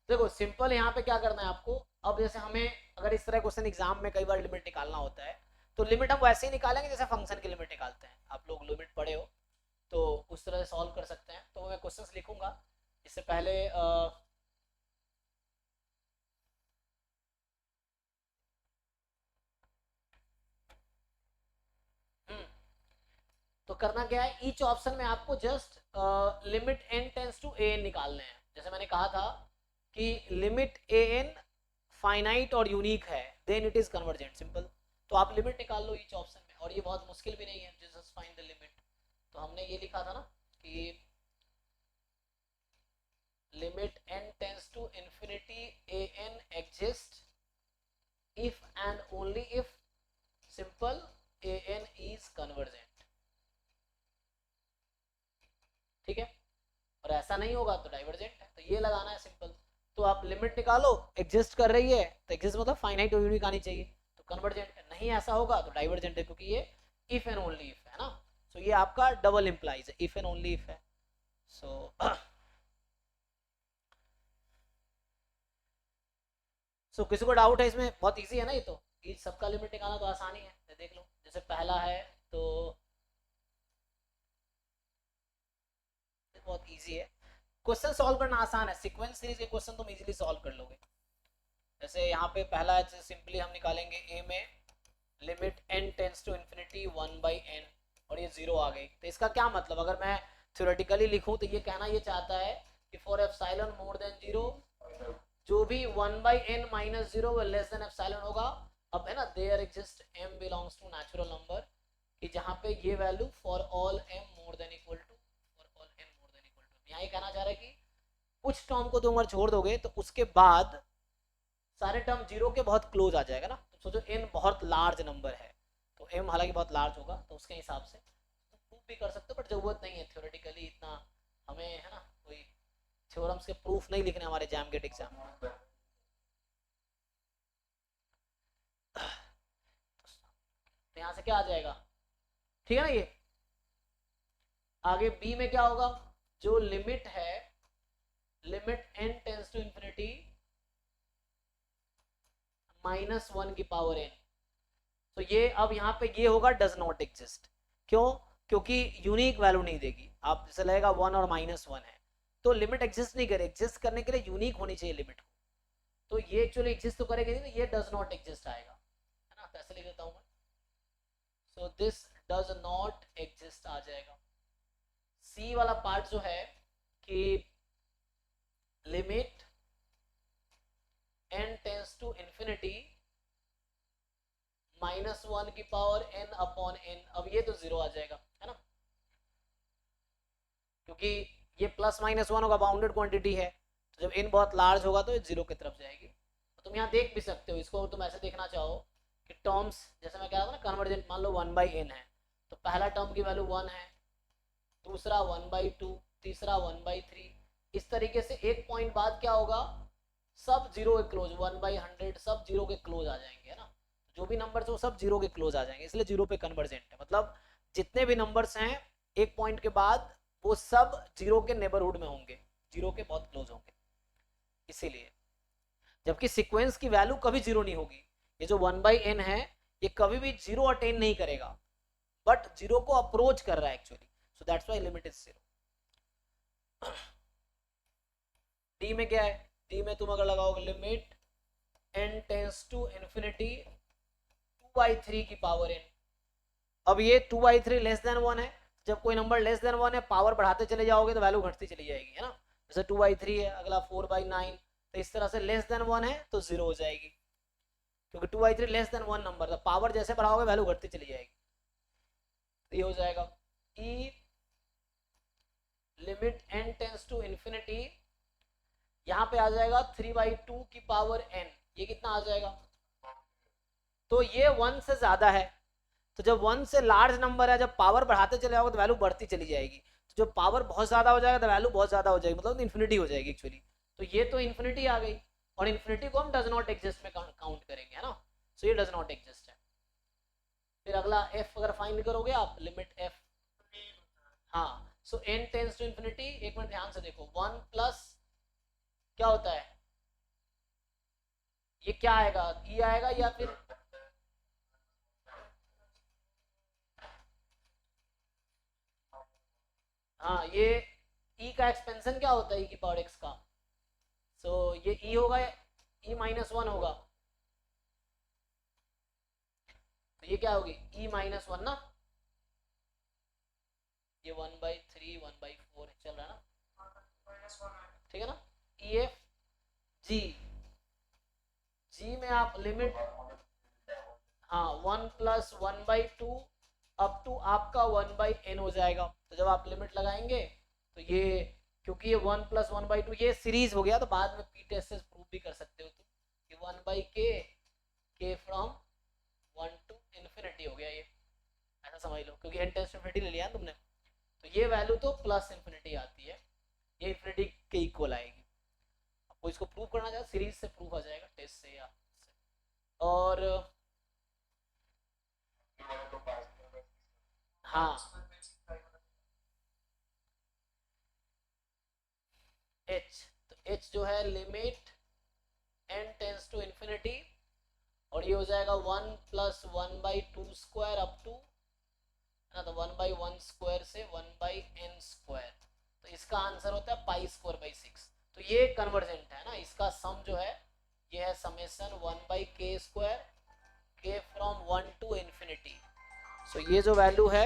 देखो सिंपल यहाँ पे क्या करना है आपको, अब जैसे हमें अगर इस तरह क्वेश्चन एग्जाम में कई बार लिमिट निकालना होता है, तो लिमिट हम वैसे ही निकालेंगे जैसे फंक्शन की लिमिट निकालते हैं। आप लोग लिमिट पढ़े हो तो उस तरह से सॉल्व कर सकते हैं। तो मैं क्वेश्चंस लिखूंगा, इससे पहले तो करना क्या है, ईच ऑप्शन में आपको just limit n tends to an निकालने हैं। जैसे मैंने कहा था कि लिमिट an फाइनाइट और यूनिक है, then it is convergent, simple. तो आप लिमिट निकाल लो ईच ऑप्शन में, और ये बहुत मुश्किल भी नहीं है, जस्ट फाइंड द लिमिट। तो हमने ये लिखा था ना कि limit n tends to infinity an exist if and only if simple an is convergent, ठीक है। और ऐसा नहीं होगा तो डाइवर्जेंट है, तो ये लगाना है सिंपल। तो आप लिमिट निकालो, एग्जिस्ट कर रही है तो एग्जिस्ट मतलब फाइनाइट और यूनिक आनी चाहिए, तो कन्वर्जेंट है। नहीं ऐसा होगा तो डाइवर्जेंट है, क्योंकि ये इफ एंड ओनली इफ है ना। सो ये आपका डबल इंप्लाइज है, इफ एंड ओनली इफ है। सो सो किसी को डाउट है इसमें, बहुत इजी है ना ये तो, ये सबका लिमिट निकालना तो आसानी है। देख लो जैसे पहला है तो बहुत इजी है, क्वेश्चन सॉल्व करना आसान है, सीक्वेंस सीरीज के क्वेश्चन तुम इजीली सॉल्व कर लोगे। जैसे यहाँ पे पहला है, सिंपली हम निकालेंगे ए में limit n tends to infinity 1/n और ये 0 आ गई। तो इसका क्या मतलब, अगर मैं थ्योरेटिकली लिखूं तो ये कहना ये चाहता है कि फॉर एप्सिलॉन मोर देन 0 जो भी 1/n माइनस 0 वो लेस देन एप्सिलॉन होगा। अब है ना, there exist m belongs to natural number, कि जहाँ पे ये value for all m more than equal to, for all n more than equal to, यहाँ ये कहना चाह रहा है कि कुछ टर्म को तुम अगर छोड़ दोगे तो उसके बाद सारे टर्म 0 के बहुत क्लोज आ जाएगा ना। तो सोचो n बहुत लार्ज नंबर है, तो m हालांकि बहुत लार्ज होगा, तो उसके हिसाब से तुम प्रूफ भी कर सकते हो, बट जरूरत नहीं है थ्योरेटिकली इतना हमें, है ना, कोई थ्योरम्स के प्रूफ नहीं लिखने हमारे जैम गेट एग्जाम में। तो यहाँ से क्या आ जाएगा, ठीक है ना। ये आगे b में क्या होगा, जो लिमिट है limit n tends to infinity -1 की पावर n, तो ये अब यहाँ पे ये होगा डज नॉट एग्जिस्ट। क्यों, क्योंकि यूनिक वैल्यू नहीं देगी। आप जैसे लगेगा 1 और -1 है तो लिमिट एग्जिस्ट नहीं करे, एग्जिस्ट करने के लिए यूनिक होनी चाहिए लिमिट को, तो ये एक्चुअली एग्जिस्ट तो करेगा नहीं, तो ये डज नॉट एग्जिस्ट आएगा, है ना। तो ऐसे लिख देता हूँ मैं, so this does not exist आ जाएगा। सी वाला पार्ट जो है कि limit n tends to infinity -1 की पावर n अपॉन n, अब ये तो 0 आ जाएगा, है ना, क्योंकि ये +-1 होगा, बाउंडेड क्वांटिटी है, तो जब n बहुत लार्ज होगा तो ये 0 की तरफ जाएगी। तो तुम यहाँ देख भी सकते हो इसको, तुम ऐसे देखना चाहो कि टर्म्स, जैसे मैं कह रहा था ना कन्वर्जेंट, मान लो 1/n है, तो पहला टर्म की वैल्यू 1 है, दूसरा 1/2, तीसरा 1/3, इस तरीके से एक पॉइंट बाद क्या होगा, सब 0 के क्लोज, 1/100 सब 0 के क्लोज आ जाएंगे, है ना। जो भी नंबर्स हो सब 0 के क्लोज आ जाएंगे, इसलिए 0 पे कन्वर्जेंट है, मतलब जितने भी नंबर्स हैं एक पॉइंट के बाद वो सब 0 के नेबरहुड में होंगे, 0 के बहुत क्लोज होंगे, इसीलिए। जबकि सीक्वेंस की वैल्यू कभी 0 नहीं होगी, ये जो 1/n है ये कभी भी 0 अटेन नहीं करेगा, बट 0 को अप्रोच कर रहा है actually, so that's why limit is 0। D में क्या है, डी में तुम अगर लगाओगे limit n tends to infinity 2/3 की पावर n, अब ये 2/3 लेस देन 1 है, जब कोई नंबर लेस देन 1 है पावर बढ़ाते चले जाओगे तो वैल्यू घटती चली जाएगी, है ना। जैसे 2/3 है, अगला 4/9, तो इस तरह से लेस देन 1 है तो 0 हो जाएगी, क्योंकि 2/3 लेस देन 1 नंबर था, पावर जैसे बढ़ाओगे वैल्यू घटती चली जाएगी, तो ये हो जाएगा e limit n tends to infinity, यहाँ पे आ जाएगा 3/2 की पावर n, ये कितना आ जाएगा, तो ये 1 से ज्यादा है, तो जब 1 से लार्ज नंबर है, जब पावर बढ़ाते चले जाओगे तो वैल्यू बढ़ती चली जाएगी, तो जब पावर बहुत ज्यादा हो जाएगा तो वैल्यू बहुत ज्यादा हो जाएगी, मतलब इन्फिनिटी हो जाएगी एक्चुअली। तो ये तो इन्फिनिटी आ गई, और इन्फिनिटी को हम डज नॉट एग्जिस्ट में काउंट करेंगे, है ना, सो ये डज नॉट एग्जिस्ट है। फिर अगला f अगर फाइंड करोगे आप, लिमिट f, हाँ, सो n टेंस टू इंफिनिटी, एक मिनट ध्यान से देखो, 1 प्लस क्या होता है, ये क्या आएगा, e आएगा या फिर हाँ, ये e का एक्सपेंशन क्या होता है, e की पावर x का, सो ये e होगा, e -1 होगा, तो ये क्या होगी e -1 ना, ये 1/3 1/4 चल रहा है ना, ठीक है ना। EF G, G में आप लिमिट, हाँ, 1 + 1/2 अप टू आपका 1/n हो जाएगा, तो जब आप लिमिट लगाएंगे तो ये, क्योंकि ये 1 + 1/2 ये सीरीज हो गया, तो बाद में पी टेस्ट से प्रूव भी कर सकते हो तुम, ये 1/k, k from 1 to infinity हो गया, ये ऐसा समझ लो, क्योंकि n टेंस टू इंफिनिटी ले लिया है तुमने, तो ये वैल्यू तो +∞ आती है, ये इंफिनिटी के इक्वल आएगी। आपको इसको प्रूव करना चाहे सीरीज से प्रूव आ जाएगा, टेस्ट से या से। और हाँ, h, तो h जो है limit n tends to infinity, और ये हो जाएगा 1 + 1/2 स्क्वायर अप टू, है ना, तो 1/1 स्क्वायर से 1/n स्क्वायर, तो इसका आंसर होता है पाई स्क्वायर बाई 6। तो ये कन्वर्जेंट है ना, इसका सम जो है ये है समेशन 1 बाई के स्क्वायर के फ्रॉम 1 टू इन्फिनिटी। सो ये जो वैल्यू है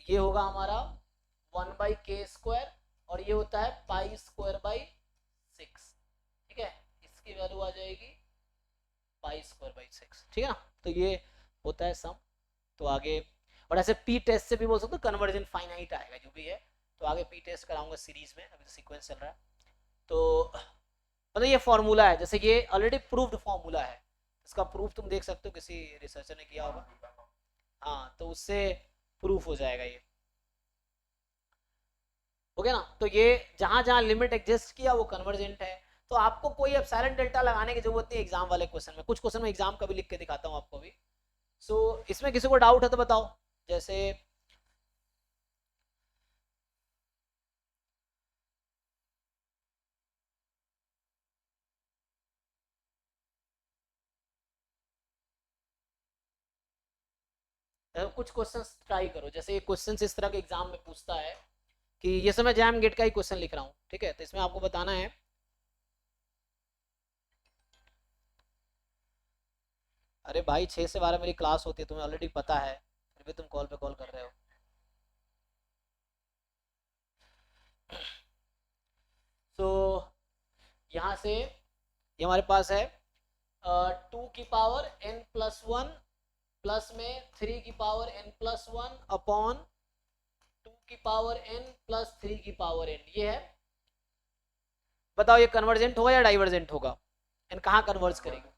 ये होगा हमारा 1 बाई के स्क्वायर और ये होता है पाई स्क्वायर बाई 6। ठीक है, इसकी वैल्यू आ जाएगी पाई स्क्वायर बाई 6। ठीक है ना, तो ये होता है सम। तो आगे और ऐसे पी टेस्ट से भी बोल सकते हो कन्वर्जन फाइनाइट आएगा जो भी है। तो आगे पी टेस्ट कराऊंगा सीरीज में, अभी तो सीक्वेंस चल रहा है। तो मतलब ये फॉर्मूला है, जैसे ये ऑलरेडी प्रूव्ड फॉर्मूला है, इसका प्रूफ तुम देख सकते हो किसी रिसर्चर ने किया होगा। हाँ, तो उससे प्रूफ हो जाएगा ये। ओके ना, तो ये जहां जहां लिमिट एग्जिस्ट किया वो कन्वर्जेंट है। तो आपको कोई अब साइलेंट डेल्टा लगाने की जरूरत नहीं एग्जाम वाले क्वेश्चन में। कुछ क्वेश्चन में एग्जाम का भी लिख के दिखाता हूँ आपको भी। सो इसमें किसी को डाउट है तो बताओ। जैसे कुछ क्वेश्चंस ट्राई करो, जैसे ये क्वेश्चंस इस तरह के एग्जाम में पूछता है कि ये समय जैम गेट का ही क्वेश्चन लिख रहा हूँ। ठीक है, तो इसमें आपको बताना है अरे भाई 6 से 12 मेरी क्लास होती है, तुम्हें ऑलरेडी पता है, फिर भी तुम कॉल पे कॉल कर रहे हो। तो यहाँ से ये हमारे पास है 2 की पावर n प्लस 1 प्लस में 3 की पावर n प्लस 1 अपॉन 2 की पावर n प्लस 3 की पावर n। ये है, बताओ ये कन्वर्जेंट होगा या डाइवर्जेंट होगा, n कहाँ कन्वर्ज करेगा।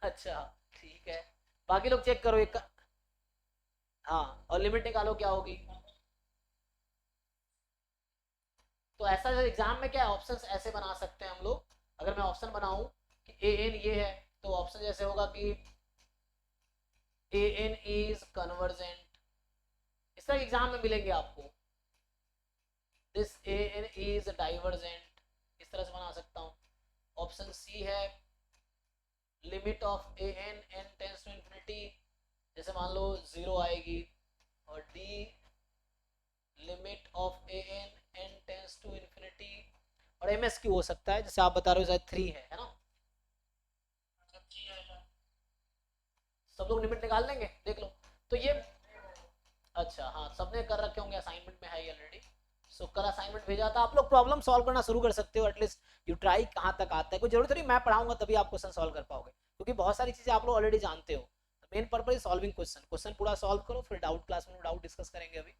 अच्छा ठीक है, बाकी लोग चेक करो एक। हाँ, और लिमिट निकालो क्या होगी। तो ऐसा एग्जाम में क्या है, ऑप्शंस ऐसे बना सकते हैं हम लोग। अगर मैं ऑप्शन बनाऊं कि ए एन ये है, तो ऑप्शन जैसे होगा कि ए एन इज कन्वर्जेंट, इस तरह एग्जाम में मिलेंगे आपको। This a N is divergent, इस तरह से बना सकता हूँ। ऑप्शन सी है limit of a n n tends to infinity, जैसे मान लो 0 आएगी। और d limit of a n n tends to infinity. और एम एस क्यू हो सकता है, जैसे आप बता रहे हो शायद 3 है ना। सब लोग लिमिट निकाल लेंगे, देख लो। तो ये अच्छा हाँ, सबने कर रखे होंगे, असाइनमेंट में है ऑलरेडी। सो कल असाइनमेंट भेजा था, आप लोग प्रॉब्लम सॉल्व करना शुरू कर सकते हो। एटलीस्ट यू ट्राई कहाँ तक आता है। कोई जरूरत नहीं मैं पढ़ाऊंगा तभी आप क्वेश्चन सॉल्व कर पाओगे, क्योंकि बहुत सारी चीजें आप लोग ऑलरेडी जानते हो। Main purpose is solving question. Question पूरा सॉल्व करो, फिर डाउट क्लास में डाउट डिस्कस करेंगे। अभी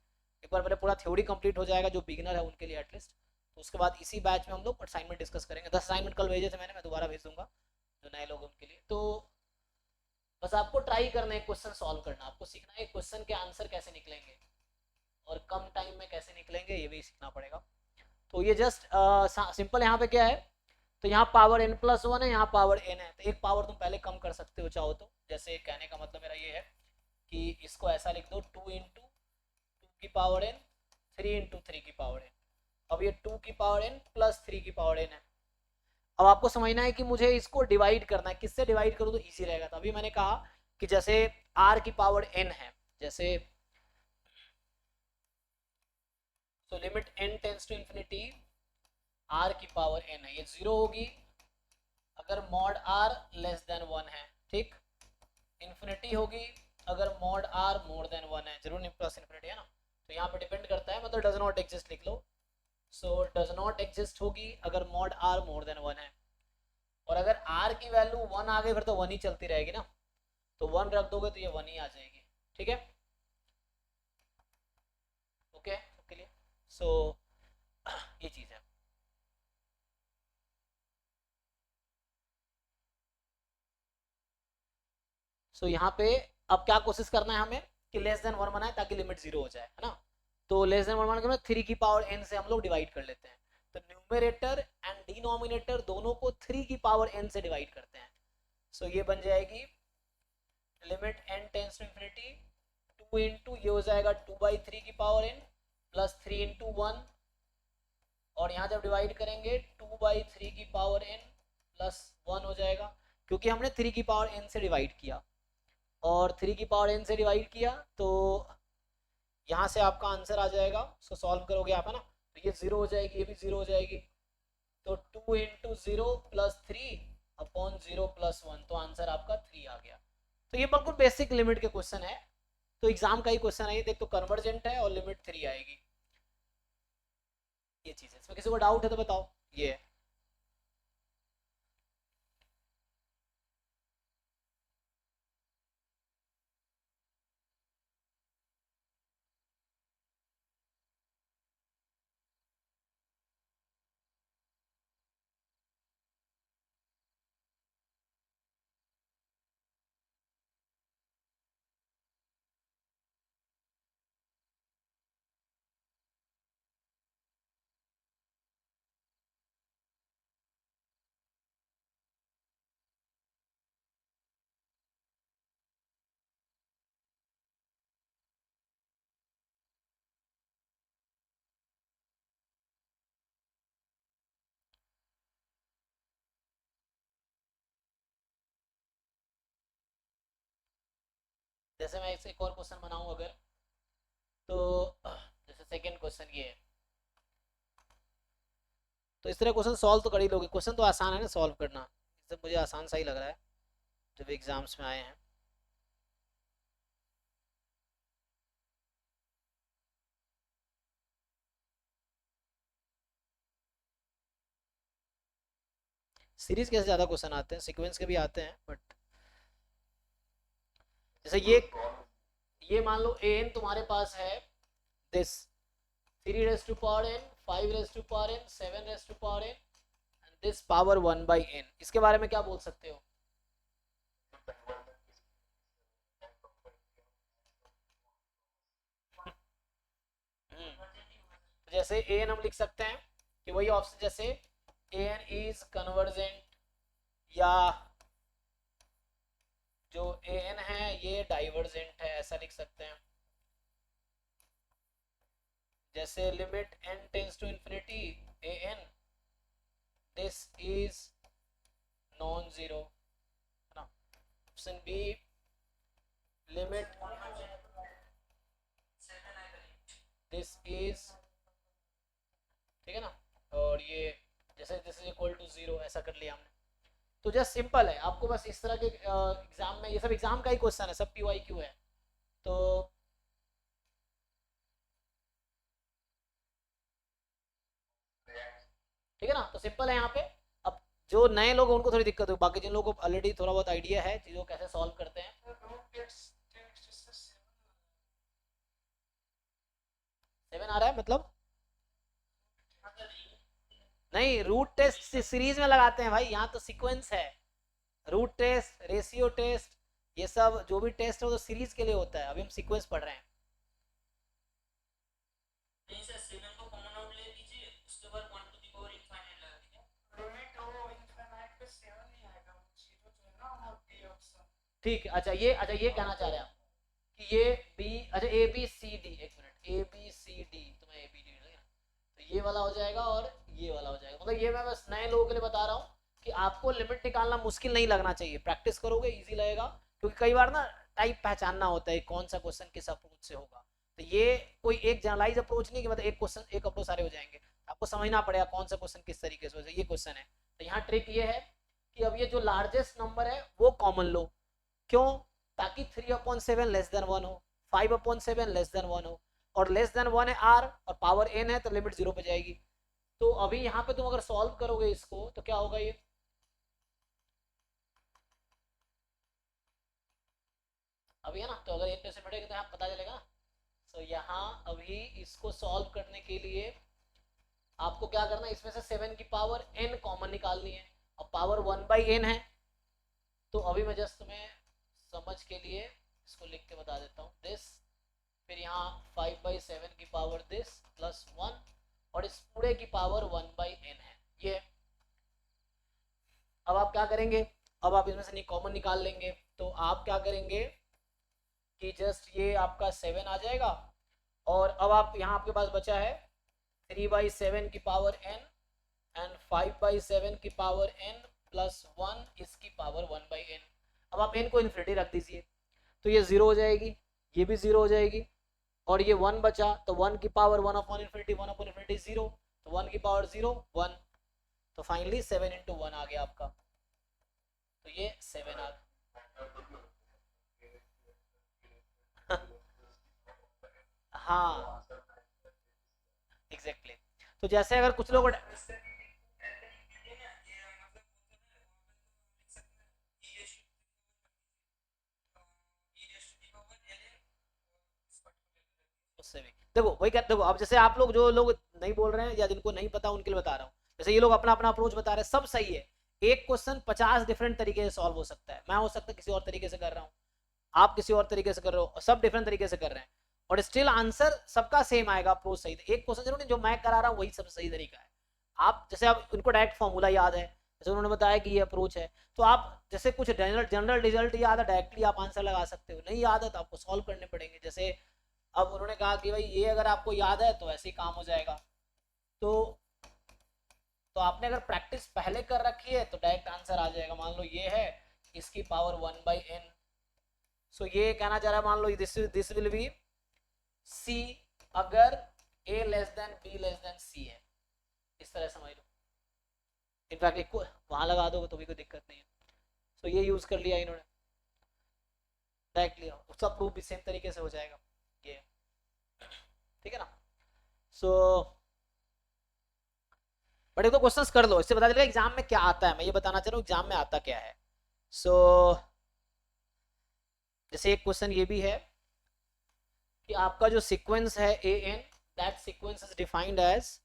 एक बार मेरा पूरा थ्योरी कंप्लीट हो जाएगा जो बिगिनर है उनके लिए एटलीस्ट, तो उसके बाद इसी बैच में हम लोग असाइनमेंट डिस्कस करेंगे। 10 असाइनमेंट कल भेजे थे मैंने, मैं दोबारा भेज दूंगा जो नए लोग उनके लिए। तो बस आपको ट्राई करना है क्वेश्चन सॉल्व करना, आपको सीखना है क्वेश्चन के आंसर कैसे निकलेंगे और कम टाइम में कैसे निकलेंगे, ये भी सीखना पड़ेगा। तो ये जस्ट सिंपल यहाँ पे क्या है, तो यहाँ पावर n प्लस 1 है, यहाँ पावर n है, तो एक पावर तुम पहले कम कर सकते हो चाहो तो। जैसे कहने का मतलब मेरा ये है कि इसको ऐसा लिख दो 2 इंटू 2 की पावर n 3 इंटू 3 की पावर n। अब ये 2 की पावर n प्लस 3 की पावर n है। अब आपको समझना है कि मुझे इसको डिवाइड करना है, किससे डिवाइड करूँ तो इजी रहेगा। तो अभी मैंने कहा कि जैसे r की पावर n है, जैसे तो limit n tends to infinity r की पावर n है, ये 0 होगी अगर मॉड r लेस देन 1 है। ठीक, इन्फिनिटी होगी अगर मॉड r मोर देन 1 है, जरूर नहीं प्लस इन्फिनिटी है ना। तो यहाँ पे डिपेंड करता है, मतलब डज नॉट एग्जिस्ट लिख लो। सो डज नॉट एग्जिस्ट होगी अगर मॉड r मोर देन 1 है। और अगर r की वैल्यू 1 आ गई फिर तो 1 ही चलती रहेगी ना, तो 1 रख दोगे तो ये 1 ही आ जाएगी। ठीक है, ओके ओके लिए सो ये चीज है। सो यहाँ पे अब क्या कोशिश करना है हमें कि लेस देन 1 बनाए ताकि लिमिट 0 हो जाए, है ना। तो लेस देन 1 बना के 3 की पावर n से हम लोग डिवाइड कर लेते हैं। तो न्यूमरेटर एंड डिनोमिनेटर दोनों को 3 की पावर n से डिवाइड करते हैं। सो ये बन जाएगी limit n tends to infinity 2 into ये हो जाएगा 2/3 की पावर n प्लस 3 इंटू 1। और यहाँ जब डिवाइड करेंगे 2/3 की पावर n प्लस 1 हो जाएगा, क्योंकि हमने 3 की पावर n से डिवाइड किया और 3 की पावर n से डिवाइड किया तो यहाँ से आपका आंसर आ जाएगा, उसको सॉल्व करोगे आप, है ना, तो ये 0 हो जाएगी, ये भी 0 हो जाएगी, तो 2 इंटू 0 प्लस 3 अपॉन 0 प्लस 1, तो आंसर आपका 3 आ गया। तो ये बिल्कुल बेसिक लिमिट के क्वेश्चन है, तो एग्जाम का ही क्वेश्चन है ये, देख तो कन्वर्जेंट है और लिमिट 3 आएगी, ये चीज है। इसमें किसी को डाउट है तो बताओ। ये जैसे मैं इसे एक और क्वेश्चन बनाऊं अगर, तो जैसे सेकंड क्वेश्चन ये है, तो इस तरह क्वेश्चन सॉल्व तो कर ही लोगे, क्वेश्चन तो आसान है ना सॉल्व करना, सब मुझे आसान सा ही लग रहा है जब एग्जाम्स में आए हैं। सीरीज के ज्यादा क्वेश्चन आते हैं, सीक्वेंस के भी आते हैं, बट जैसे ये मान लो एन तुम्हारे पास है this 3 raise to power n, 5 raise to power n, 7 raise to power n and this power 1 by n, इसके बारे में क्या बोल सकते हो? तो जैसे एन हम लिख सकते हैं कि वही ऑप्शन, जैसे एन इज कन्वर्जेंट, या जो एन है ये डाइवर्जेंट है, ऐसा लिख सकते हैं। जैसे limit n tends to infinity a n, this is non zero, है ना। Option b limit this is, ठीक है ना, और ये जैसे दिस इज इक्वल टू 0, ऐसा कर लिया हमने। तो जस्ट सिंपल है, आपको बस इस तरह के एग्जाम में, ये सब एग्जाम का ही क्वेश्चन है, सब PYQ है, तो ठीक है ना, तो सिंपल है यहाँ पे। अब जो नए लोग हैं उनको थोड़ी दिक्कत हो, बाकी जिन लोगों को ऑलरेडी थोड़ा बहुत आइडिया है चीज़ों को कैसे सॉल्व करते हैं। 7 आ रहा है मतलब, नहीं रूट टेस्ट सीरीज में लगाते हैं भाई, यहाँ तो सीक्वेंस है। रूट टेस्ट, रेशियो टेस्ट, ये सब जो भी टेस्ट है वो तो सीरीज के लिए होता है, अभी हम सीक्वेंस पढ़ रहे हैं। नहीं सर, 7 को कॉमन आउट ले लीजिए, उसके बाद 1 टू द पावर इनफाइनाइट लगा दीजिए। लिमिट वो इनफाइनाइट पे 7 नहीं आएगा, वो 0 जो है ना हमारा बी ऑप्शन। ठीक है, अच्छा ये कहना चाह रहे हैं आप कि ये बी, अच्छा ए बी सी डी, एक minute, a b c d, तो मैं ए बी डी, तो ये वाला हो जाएगा और ये वाला हो जाएगा, मतलब ये मैं बस नए लोगों के लिए बता रहा हूँ कि आपको लिमिट निकालना मुश्किल नहीं लगना चाहिए, प्रैक्टिस करोगे इजी लगेगा, क्योंकि कई बार ना टाइप पहचानना होता है कौन सा क्वेश्चन किस अप्रोच से होगा। तो ये कोई एक जनरलाइज अप्रोच नहीं कि मतलब एक क्वेश्चन एक अप्रोच सारे हो जाएंगे, आपको समझना पड़ेगा कौन सा क्वेश्चन किस तरीके से हो जाए। ये क्वेश्चन है, तो यहाँ ट्रिक ये है कि अब ये जो लार्जेस्ट नंबर है वो कॉमन लो, क्यों, ताकि 3/7 लेस देन 1 हो, 5/7 लेस देन 1 हो, और लेस देन 1 है r और पावर n है, तो लिमिट 0 पे जाएगी। तो अभी यहाँ पे तुम अगर सॉल्व करोगे इसको तो क्या होगा, ये अभी है ना, तो अगर n पे से बढ़ेगा तो यहाँ पता चलेगा ना। तो यहाँ अभी इसको सॉल्व करने के लिए आपको क्या करना है, इसमें से 7 की पावर n कॉमन निकालनी है, और पावर 1/n है, तो अभी मैं जस्ट तुम्हें समझ के लिए इसको लिख के बता देता हूँ, दिस, फिर यहाँ 5/7 की पावर दिस प्लस 1, और इस पूरे की पावर 1/n है ये। अब आप क्या करेंगे, अब आप इसमें से कॉमन निकाल लेंगे, तो आप क्या करेंगे कि जस्ट ये आपका 7 आ जाएगा, और अब आप यहाँ आपके पास बचा है 3/7 की पावर n एंड 5/7 की पावर n प्लस 1 इसकी पावर 1/n। अब आप n को इन्फिनिटी रख दीजिए, तो ये 0 हो जाएगी, ये भी 0 हो जाएगी, और ये 1 बचा, तो 1 की power 1 upon infinity 1 upon infinity 0, तो 1 की पावर 0 1, तो फाइनली 7 इंटू 1 आ गया आपका, तो ये 7 आ गया। हाँ एग्जैक्टली exactly. तो जैसे अगर कुछ लोग ऐसे ऐसे निकलेंगे ना ये मतलब वो तो है वहाँ पे तो लिख सकते हैं E raise to the power ln इस पर्टिकुलर उससे भी देखो वही कहते, देखो अब जैसे आप लोग जो लोग नहीं बोल रहे हैं या जिनको नहीं पता उनके लिए बता रहा हूँ, जैसे ये लोग अपना अपना अप्रोच बता रहे हैं, सब सही है। एक क्वेश्चन 50 डिफरेंट तरीके से सॉल्व हो सकता है, मैं हो सकता है किसी और तरीके से कर रहा हूँ, आप किसी और तरीके से कर रहे हो, सब डिफरेंट तरीके से कर रहे हैं, और स्टिल आंसर सबका सेम आएगा, अप्रोच सही। एक क्वेश्चन जरूर नहीं जो मैं करा रहा हूँ वही सबसे सही तरीका है। आप जैसे आप उनको डायरेक्ट फॉर्मूला याद है, जैसे उन्होंने बताया कि ये अप्रोच है, तो आप जैसे कुछ जनरल जनरल रिजल्ट याद है डायरेक्टली आप आंसर लगा सकते हो, नहीं याद है तो आपको सॉल्व करने पड़ेंगे। जैसे अब उन्होंने कहा कि भाई ये अगर आपको याद है तो ऐसे ही काम हो जाएगा, तो आपने अगर प्रैक्टिस पहले कर रखी है तो डायरेक्ट आंसर आ जाएगा। मान लो ये है इसकी पावर 1/n, सो ये कहना चाह रहा है, मान लो दिस विल बी c अगर a less than b less than c है, इस तरह समझ लो। इनफैक्ट एक वहां लगा दो तो भी कोई दिक्कत नहीं है, सो ये यूज कर लिया इन्होंने डायरेक्टली, उसका प्रूफ भी सेम तरीके से हो जाएगा ये, ठीक है ना। सो बट एक तो क्वेश्चंस कर लो, इससे पता चलेगा एग्जाम में क्या आता है, मैं ये बताना चाह रहा हूँ एग्जाम में आता क्या है। सो जैसे एक क्वेश्चन ये भी है कि आपका जो सीक्वेंस है A N, that sequence is defined as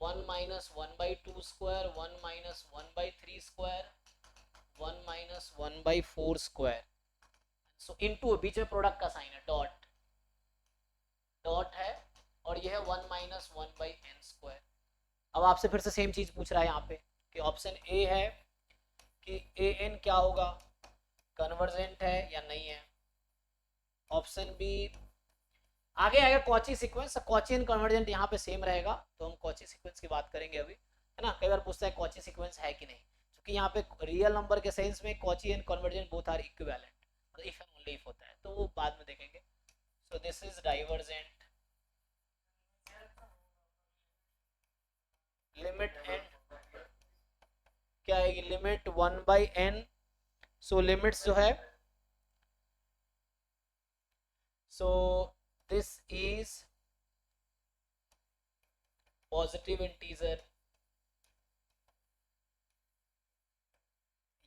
1 minus 1/2 square 1 minus 1/3 square 1 minus 1/4 square, so into बीच में प्रोडक्ट का साइन है, डॉट डॉट है, और ये है 1 माइनस 1/n स्क्वायर। अब आपसे फिर से सेम चीज पूछ रहा है यहाँ पे कि ऑप्शन ए है कि ए एन क्या होगा, कन्वर्जेंट है या नहीं है। ऑप्शन बी आगे आएगा Cauchy sequence, Cauchy and convergent यहाँ पे सेम रहेगा, तो हम कॉची सीक्वेंस की बात करेंगे अभी, है ना। कई बार पूछता है कॉची सीक्वेंस है कि नहीं, क्योंकि यहाँ पे रियल नंबर के सेंस में Cauchy and convergent both are equivalent, मतलब इफ एंड ओनली इफ होता है, तो वो बाद में देखेंगे। So this is divergent, limit and क्या आएगी, लिमिट 1/n, सो लिमिट्स जो है, so this is positive integer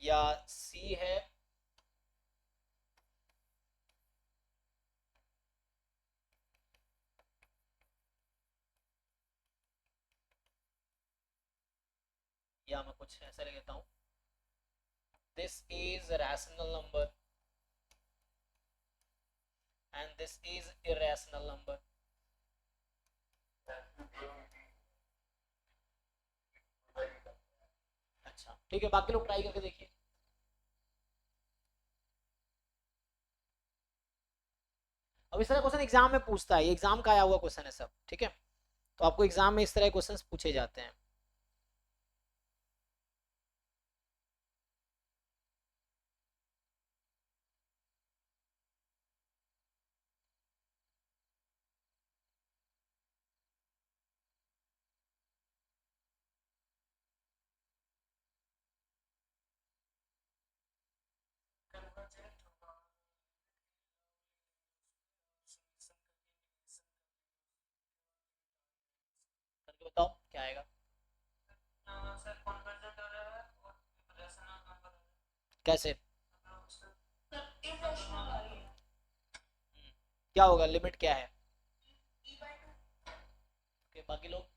या सी है या मैं कुछ ऐसा लिख देता हूँ, this is a rational number and this is irrational number। अच्छा ठीक है, बाकी लोग ट्राई करके देखिए। अब इस तरह क्वेश्चन एग्जाम में पूछता है, ये एग्जाम का आया हुआ क्वेश्चन है सब, ठीक है, तो आपको एग्जाम में इस तरह क्वेश्चन पूछे जाते हैं। कन्वर्जेंट होगा करके बताओ क्या आएगा, सर कन्वर्जेंट हो रहा है और रेशनल नंबर कैसे सर इरेशनल आ रही है क्या होगा, लिमिट क्या है, e/2 okay, बाकी लोग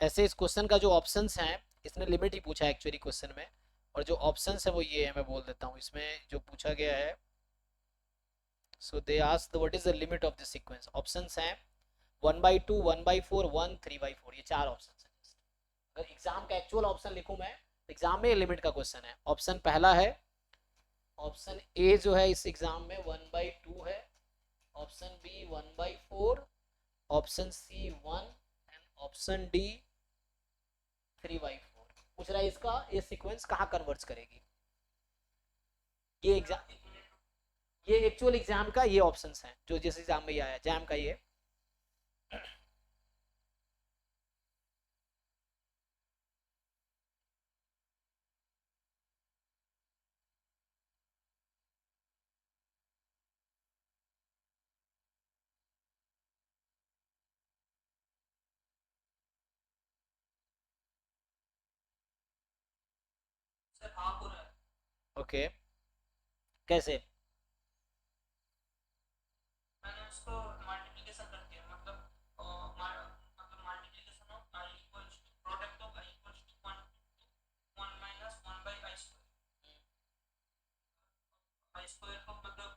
ऐसे इस क्वेश्चन का जो ऑप्शंस हैं, इसने लिमिट ही पूछा है एक्चुअली क्वेश्चन में, और जो ऑप्शंस है वो ये है, मैं बोल देता हूँ इसमें जो पूछा गया है। So they asked what is the limit of the sequence, options हैं 1/2, 1/4, 1, 3/4, ये 4 ऑप्शन है। अगर एग्जाम का एक्चुअल ऑप्शन लिखूं मैं, एग्जाम में लिमिट का क्वेश्चन है। ऑप्शन पहला है, ऑप्शन ए जो है इस एग्जाम में 1/2 है, option b 1/4, option c 1 and option d 3/4। पूछ रहा है इसका ये सीक्वेंस कहाँ कन्वर्ट्स करेगी। ये एग्जाम, ये एक्चुअल एग्जाम का ये ऑप्शंस हैं जो जिस एग्जाम में ये आया, जैम का ये। सर हाफ हो रहा है। ओके, कैसे? मैंने उसको मल्टीप्लिकेशन कर दिया, मतलब multiplication of i equals to product of i equals to 1 1 minus 1 by i square. I square को मतलब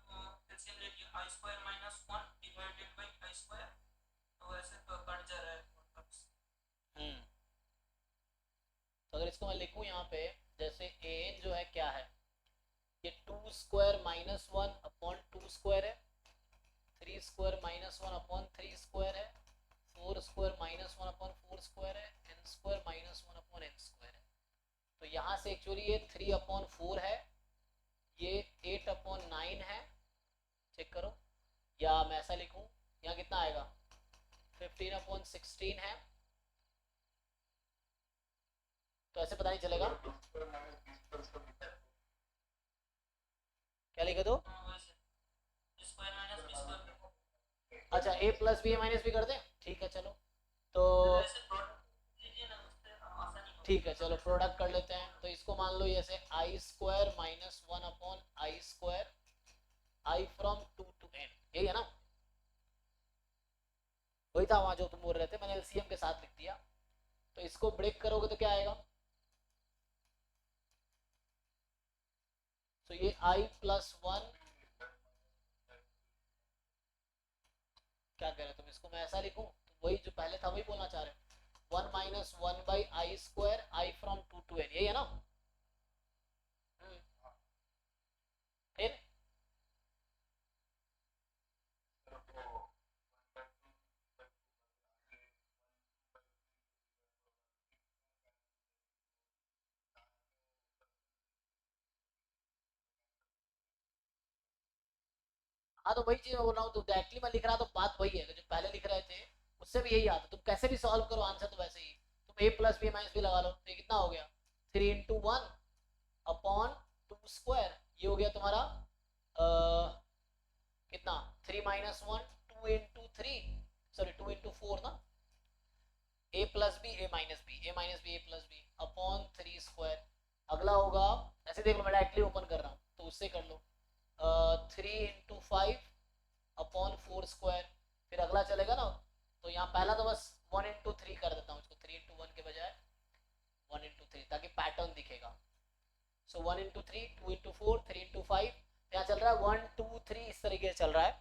एलसीएम ले लिया, i square minus 1 divided by i square, तो ऐसे तो कट जा रहा है मतलब। तो अगर इसको मैं लिखूं यहाँ पे, जैसे ए एन जो है क्या है, ये 2 स्क्वायर माइनस 1 अपॉन 2 स्क्वायर है, 3 स्क्वायर माइनस 1 अपॉन 3 स्क्वायर है, 4 स्क्वायर माइनस 1 अपॉन 4 स्क्वायर है, n square minus 1 upon n square है। तो यहाँ से एक्चुअली ये 3/4 है, ये 8/9 है, चेक करो। या मैं ऐसा लिखूं, यहाँ कितना आएगा 15/16 है, तो ऐसे पता नहीं चलेगा क्या लिखे तो। Square minus b square. अच्छा a plus b minus b कर दें, ठीक है चलो। तो ऐसे प्रोडक्ट लीजिए ना, उससे आसानी होगी। ठीक है चलो प्रोडक्ट कर लेते हैं। तो इसको मान लो जैसे i square minus 1 upon i square, i from 2 to n, यही है ना। वही था वहां जो तुम बोल रहे थे, मैंने एलसीएम के साथ लिख दिया। तो इसको ब्रेक करोगे तो क्या आएगा, तो ये आई प्लस 1, क्या कह रहे तुम, इसको मैं ऐसा लिखूं, तो वही जो पहले था वही बोलना चाह रहे हो, 1 minus 1 by i square, i from 2 to n, यही है ना। फिर हाँ, तो वही चीज मैं बोल रहा हूँ, तो डायरेक्टली मैं लिख रहा तो बात वही है जो पहले लिख रहे थे, उससे भी यही आता। तुम कैसे भी सॉल्व करो आंसर तो वैसे ही, तुम a plus b minus b लगा लो, तो ये कितना हो गया 3/1 अपॉन 2 स्क्वायर, ये हो गया तुम्हारा कितना 3 माइनस 1, 2/3, सॉरी 2/4 ना, a plus B a minus B, a minus B a plus B upon 3 square. अगला होगा, ऐसे देख लो मैं डायरेक्टली ओपन कर रहा हूँ तो उससे कर लो, 3/5 अपॉन 4 स्क्वायर। फिर अगला चलेगा ना, तो यहाँ पहला तो बस 1/3 कर देता हूँ इसको, 3/1 के बजाय 1/3, ताकि पैटर्न दिखेगा। सो 1/3, 2/4, 3/5, यहाँ चल रहा है 1 2 3, इस तरीके से चल रहा है,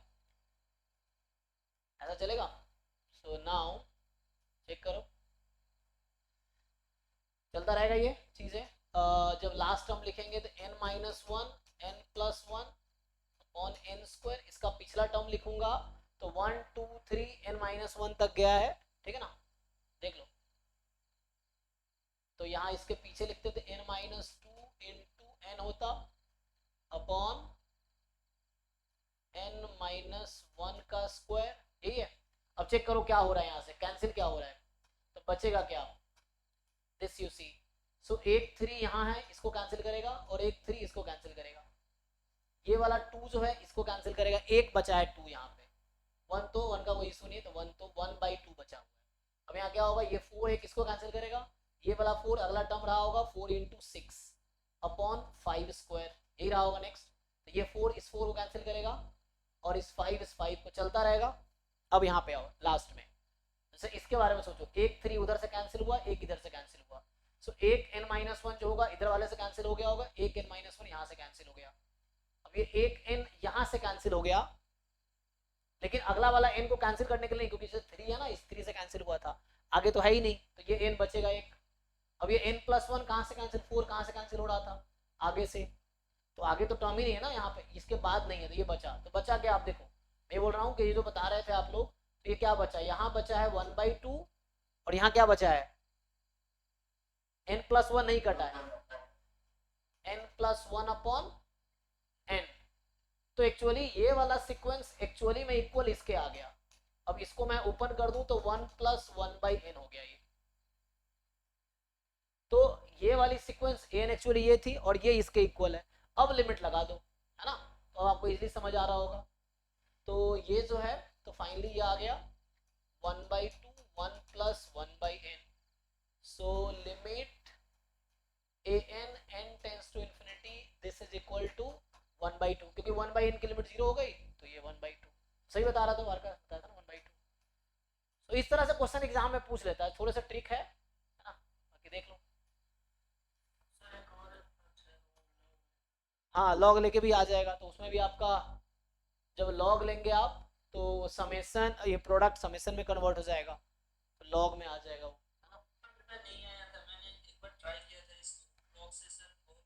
ऐसा चलेगा। सो नाउ चेक करो, चलता रहेगा ये चीजें। जब लास्ट टर्म लिखेंगे तो n minus 1 n plus 1 upon n square, इसका पिछला टर्म लिखूंगा तो 1 2 3 n माइनस 1 तक गया है, ठीक है ना, देख लो। तो यहाँ इसके पीछे लिखते थे n माइनस 2 इंटू n होता अपॉन n माइनस 1 का स्क्वायर, यही है। अब चेक करो क्या हो रहा है, यहाँ से कैंसिल क्या हो रहा है, तो बचेगा क्या, दिस यू सी। सो 1 3 यहाँ है, इसको कैंसिल करेगा, और 1 3 इसको कैंसिल करेगा। ये वाला 2 जो है इसको कैंसिल करेगा, एक बचा है 2 यहाँ पे, 1 तो 1 का कोई इशू नहीं है, तो 1 तो 1/2 बचा हुआ है। अब यहाँ क्या होगा, ये 4 एक इसको कैंसिल करेगा, ये वाला 4 अगला टर्म रहा होगा 4 इंटू 6 अपॉन 5 स्क्वायर, यही रहा होगा नेक्स्ट। तो ये 4 इस 4 को कैंसिल करेगा, और इस 5 को चलता रहेगा। अब यहाँ पे आओ लास्ट में, जैसे इसके बारे में सोचो, एक 3 उधर से कैंसिल हुआ, एक इधर से कैंसिल हुआ, सो एक n माइनस 1 जो होगा इधर वाले से कैंसिल हो गया होगा, एक n माइनस 1 यहाँ से कैंसिल हो गया। अब ये एक n यहाँ से कैंसिल हो गया, लेकिन अगला वाला n को कैंसिल करने के लिए, क्योंकि जैसे 3 है ना, इस 3 से कैंसिल हुआ था, आगे तो है ही नहीं, तो ये n बचेगा एक। अब ये n+1 कहाँ से कैंसिल, 4 कहाँ से कैंसिल हो रहा था, आगे से, तो आगे तो टर्म ही नहीं है ना यहाँ पे, इसके बाद नहीं है, तो ये बचा, तो बचा क्या, आप देखो मैं बोल रहा हूँ कि ये जो बता रहे थे आप लोग, तो ये क्या बचा, यहाँ बचा है 1/2, और यहाँ क्या बचा है, n+1 नहीं कटा है, n+1/n। तो एक्चुअली ये वाला सीक्वेंस एक्चुअली में इक्वल इसके आ गया। अब इसको मैं ओपन कर दूं तो 1+1/n हो गया ये। तो ये वाली सीक्वेंस n एक्चुअली ये थी और ये इसके इक्वल है। अब लिमिट लगा दो, है ना, तो आपको इजीली समझ आ रहा होगा। तो ये जो है, तो फाइनली ये आ गया 1/2 1+1/n। So limit n tends to infinity, this is equal to 1/2, क्योंकि 1/n की लिमिट 0 हो गई, तो ये 1/2। सही बता रहा था, वार्का बताया था ना 1/2। तो इस तरह से क्वेश्चन एग्जाम में पूछ लेता है, थोड़े से ट्रिक है ना, बाकी देख लो। सर एक और अच्छा, हाँ लॉग लेके भी आ जाएगा, तो उसमें भी आपका जब लॉग लेंगे आप, तो समेसन, ये प्रोडक्ट समेसन में कन्वर्ट हो जाएगा, तो लॉग में आ जाएगा वो, है ना। मैं नहीं आया था, मैंने एक बार ट्राई किया था इस ब्लॉग से सर, बहुत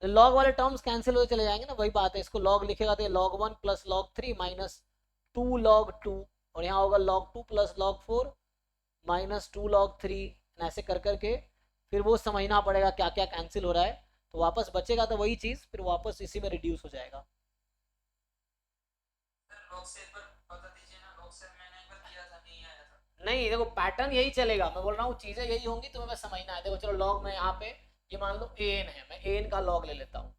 लॉग वाले टर्म्स कैंसिल होते चले जाएंगे ना, वही बात है, इसको लॉग लिखेगा तो log 1 plus log 3 minus 2 log 2, और यहाँ होगा log 2 plus log 4 minus 2 log 3, ऐसे कर करके फिर वो समझना पड़ेगा क्या क्या कैंसिल हो रहा है, तो वापस बचेगा तो वही चीज़ फिर वापस इसी में रिड्यूस हो जाएगा। सर लॉग से एक बार बता दीजिए ना, लॉग से मैंने एक बार किया था, नहीं आया था। नहीं देखो पैटर्न यही चलेगा, मैं बोल रहा हूँ चीज़ें यही होंगी, तुम्हें बस समझना है। देखो चलो लॉग में यहाँ पे ये मान लो an है, मैं an का लॉग ले लेता हूँ।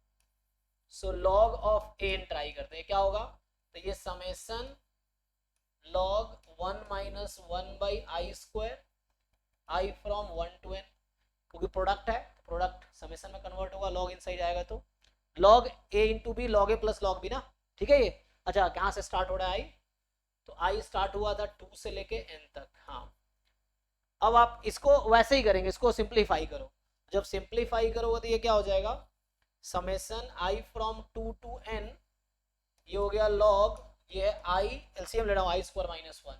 So log of an try करते हैं क्या होगा, तो ये summation log 1 minus 1/i², i from 1 to n, क्योंकि प्रोडक्ट है, प्रोडक्ट समेसन में कन्वर्ट होगा, लॉग इनसाइड आएगा, तो log a into B, log a plus log b ना, ठीक है ये। अच्छा कहाँ से स्टार्ट हो रहा है i, तो i स्टार्ट हुआ था 2 से लेके n तक। हाँ अब आप इसको वैसे ही करेंगे, इसको सिंप्लीफाई करो, जब सिंप्लीफाई करोगे तो ये क्या हो जाएगा, summation i from 2 to n, ये हो गया log, ये है i, एलसीएम ले रहा हूँ, i² minus 1,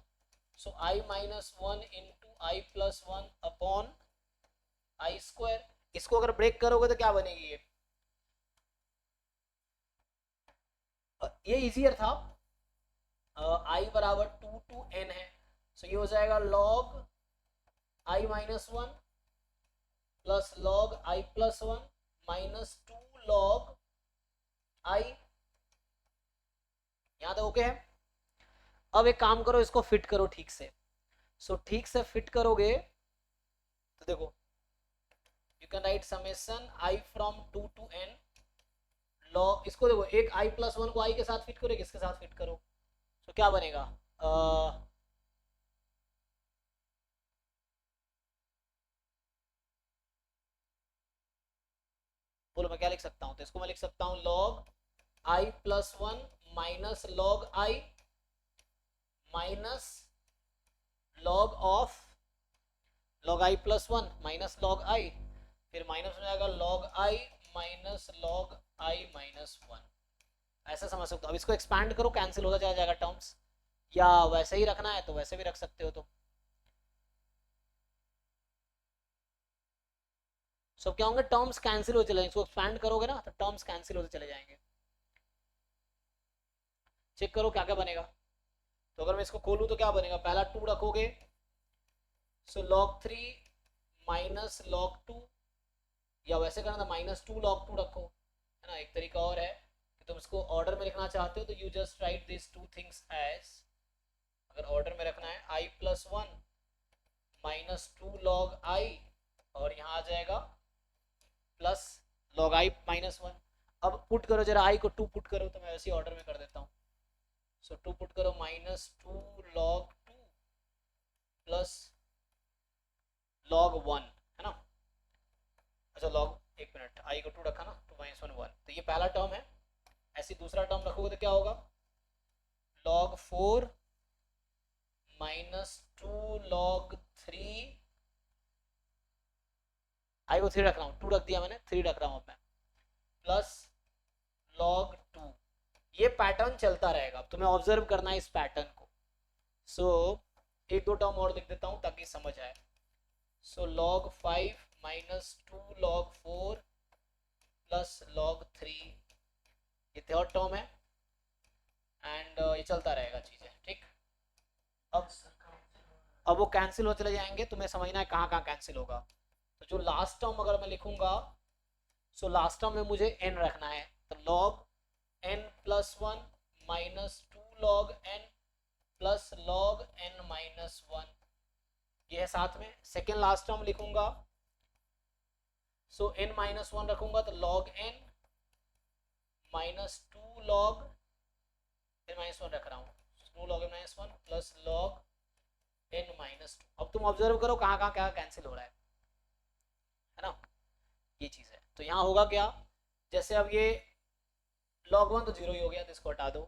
so i minus 1 into i plus 1 upon i²। इसको अगर ब्रेक करोगे तो क्या बनेगी ये इजियर था, i बराबर 2 to n है, सो ये हो जाएगा log i minus 1 plus log i plus 1 minus 2 log i। यहाँ तक ओके है। अब एक काम करो, इसको फिट करो ठीक से, सो ठीक से फिट करोगे तो देखो you can write summation i from 2 to n log, इसको देखो एक i प्लस 1 को i के साथ फिट करो, किसके साथ फिट करो, तो क्या बनेगा, बोलो मैं क्या लिख सकता हूँ, तो इसको मैं लिख सकता हूँ log i plus 1 minus log i minus log of log i plus 1 minus log i, फिर माइनस हो जाएगा log i minus log i minus 1, ऐसा समझ सकते हो। अब इसको एक्सपैंड करो, कैंसिल होता चला जाएगा टर्म्स, या वैसे ही रखना है तो वैसे भी रख सकते हो। तो सब क्या होंगे, टर्म्स कैंसिल हो चले, इसको एक्सपैंड करोगे ना तो टर्म्स कैंसिल होते चले जाएंगे। चेक करो क्या क्या बनेगा, तो अगर मैं इसको खोलूं तो क्या बनेगा, पहला 2 रखोगे, सो log 3 माइनस log 2, या वैसे करना था -2 log 2 रखो, है ना। एक तरीका और है कि तुम इसको ऑर्डर में लिखना चाहते हो तो you just write this two things as, अगर ऑर्डर में रखना है i plus 1 minus 2 log i, और यहाँ आ जाएगा प्लस log i माइनस 1। अब पुट करो जरा i को 2 पुट करो, तो मैं वैसे ही ऑर्डर में कर देता हूँ, सो 2 पुट करो -2 log 2 प्लस log 1, है ना। अच्छा log एक मिनट, i को 2 रखा ना, 2 माइनस 1 1, तो ये पहला टर्म है। ऐसे दूसरा टर्म रखोगे तो क्या होगा, log 4 माइनस 2 log 3 आई को 3 रख रहा हूँ, 2 रख दिया मैंने, 3 रख रहा हूँ अब मैं, प्लस log 2। ये पैटर्न चलता रहेगा, अब तुम्हें ऑब्जर्व करना है इस पैटर्न को। सो एक दो टर्म और लिख देता हूँ ताकि समझ आए। सो log 5 minus 2 log 4 plus log 3, ये थर्ड टर्म है, एंड ये चलता रहेगा चीजें, ठीक। अब वो कैंसिल हो चले जाएंगे, तुम्हें समझना है कहाँ कहाँ कैंसिल होगा। तो जो लास्ट टर्म अगर मैं लिखूंगा, सो लास्ट टर्म में मुझे n रखना है, तो log n plus 1 minus 2 log n plus log n minus 1, ये है साथ में। सेकेंड लास्ट टर्म लिखूंगा, सो n माइनस 1 रखूंगा, तो log n minus 2 log n minus 1 रख रहा हूँ, 2 log n minus 1 plus log n minus 2। अब तुम ऑब्जर्व करो कहाँ कहाँ क्या कैंसिल हो रहा है ना, ये चीज है। तो यहाँ होगा क्या, जैसे अब ये log 1 तो 0 ही हो गया, तो इसको हटा दो।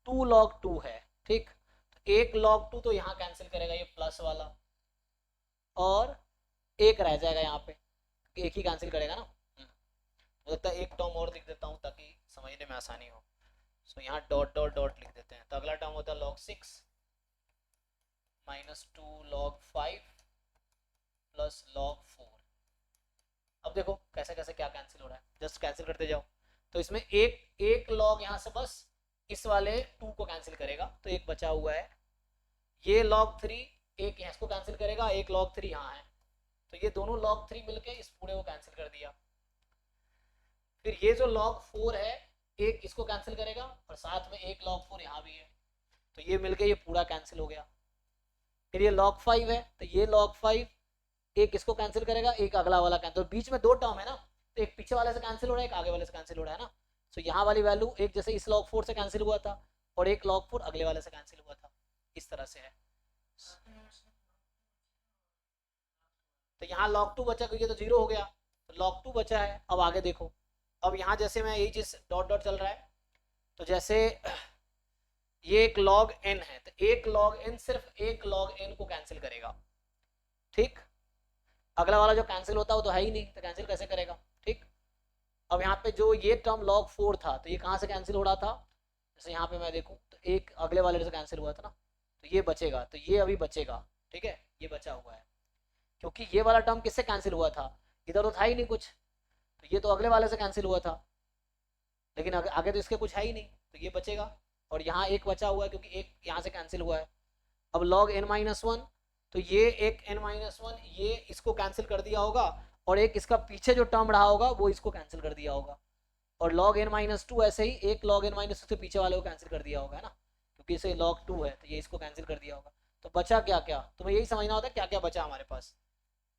2 log 2 है, ठीक, तो 1 log 2 तो यहाँ कैंसिल करेगा ये प्लस वाला, और एक रह जाएगा यहाँ पे, एक ही कैंसिल करेगा ना। मुझे लगता है एक टर्म और लिख देता हूँ ताकि समझने में आसानी हो। सो यहाँ डॉट डॉट डॉट लिख देते हैं, तो अगला टर्म होता है log 6 minus 2 log 5 plus log 4। अब देखो कैसे कैसे क्या कैंसिल हो रहा है, जस्ट कैंसिल करते जाओ। तो इसमें एक log यहाँ से बस इस वाले 2 को कैंसिल करेगा, तो एक बचा हुआ है। ये log 3 एक इसको कैंसिल करेगा, एक log 3 यहाँ है, तो ये दोनों log 3 मिलके इस पूरे को कैंसिल कर दिया। फिर ये जो log 4 है एक इसको कैंसिल करेगा, और साथ में एक log 4 यहाँ भी है, तो ये मिलके ये पूरा कैंसिल हो गया। फिर ये log 5 है, तो ये log 5 एक इसको कैंसिल करेगा, एक अगला वाला कैंसिल, तो बीच में दो टर्म है ना, तो एक पीछे वाले से कैंसिल हो रहा है, एक आगे वाले से कैंसिल हो रहा है ना। सो यहाँ वाली वैल्यू एक जैसे इस log 4 से कैंसिल हुआ था, और एक log 4 अगले वाले से कैंसिल हुआ था, इस तरह से है। तो यहाँ log 2 बचा क्योंकि तो 0 हो गया, तो log 2 बचा है। अब आगे देखो, अब यहाँ जैसे मैं यही चीज डॉट डॉट चल रहा है, तो जैसे ये एक log n है, तो एक log n सिर्फ एक log n को कैंसिल करेगा, ठीक। अगला वाला जो कैंसिल होता है वो तो है ही नहीं, तो कैंसिल कैसे करेगा, ठीक। अब यहाँ पे जो ये टर्म log 4 था, तो ये कहाँ से कैंसिल हो रहा था, जैसे यहाँ पे मैं देखूँ तो एक अगले वाले से कैंसिल हुआ था ना, तो ये बचेगा, तो ये अभी बचेगा, ठीक है, ये बचा हुआ है। क्योंकि ये वाला टर्म किससे कैंसिल हुआ था, इधर तो था ही नहीं कुछ, तो ये तो अगले वाले से कैंसिल हुआ था, लेकिन आगे तो इसके कुछ है ही नहीं, तो ये बचेगा। और यहाँ एक बचा हुआ है क्योंकि एक यहाँ से कैंसिल हुआ है। अब log n माइनस 1, तो ये एक n माइनस 1 ये इसको कैंसिल कर दिया होगा, और एक इसका पीछे जो टर्म रहा होगा वो इसको कैंसिल कर दिया होगा। और log n माइनस 2 ऐसे ही एक log n माइनस 2 से पीछे वाले को कैंसिल कर दिया होगा, है ना, क्योंकि इसे log 2 है, तो ये इसको कैंसिल कर दिया होगा। तो बचा क्या क्या, तुम्हें यही समझना होता है क्या क्या बचा हमारे पास।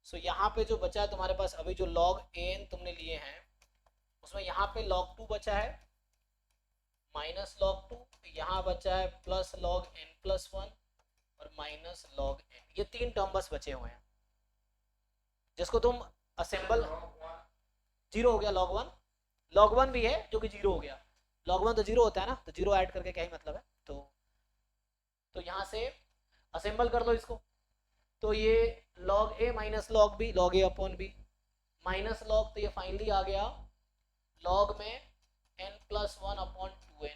सो यहाँ पे जो बचा है तुम्हारे पास अभी जो log n तुमने लिए हैं, उसमें यहाँ पे log 2 बचा है माइनस log 2, यहाँ बचा है प्लस log n प्लस 1 और माइनस log n, ये तीन टर्म बस बचे हुए हैं जिसको तुम असेंबल। 0 हो गया log 1 भी है जो कि 0 हो गया, log 1 तो 0 होता है ना, तो 0 ऐड करके क्या ही मतलब है। तो यहाँ से असेंबल कर लो इसको, तो ये log a minus log b, log a upon b minus log, तो ये फाइनली आ गया log में n प्लस 1 अपॉन 2n,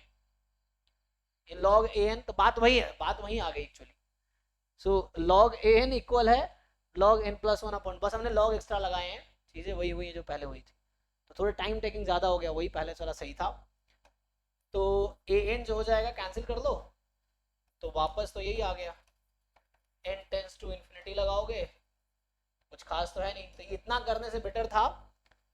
ये log an, तो बात वही है, बात वही आ गई actually. So log an equal है log n प्लस 1 अपॉन, बस हमने log एक्स्ट्रा लगाए हैं, चीज़ें वही हुई हैं जो पहले हुई थी, तो थोड़ा टाइम टेकिंग ज़्यादा हो गया, वही पहले चला सही था। तो an जो हो जाएगा कैंसिल कर लो, तो वापस तो यही आ गया, n टेंस टू इन्फिनिटी लगाओगे, कुछ खास तो है नहीं, तो इतना करने से बेटर था,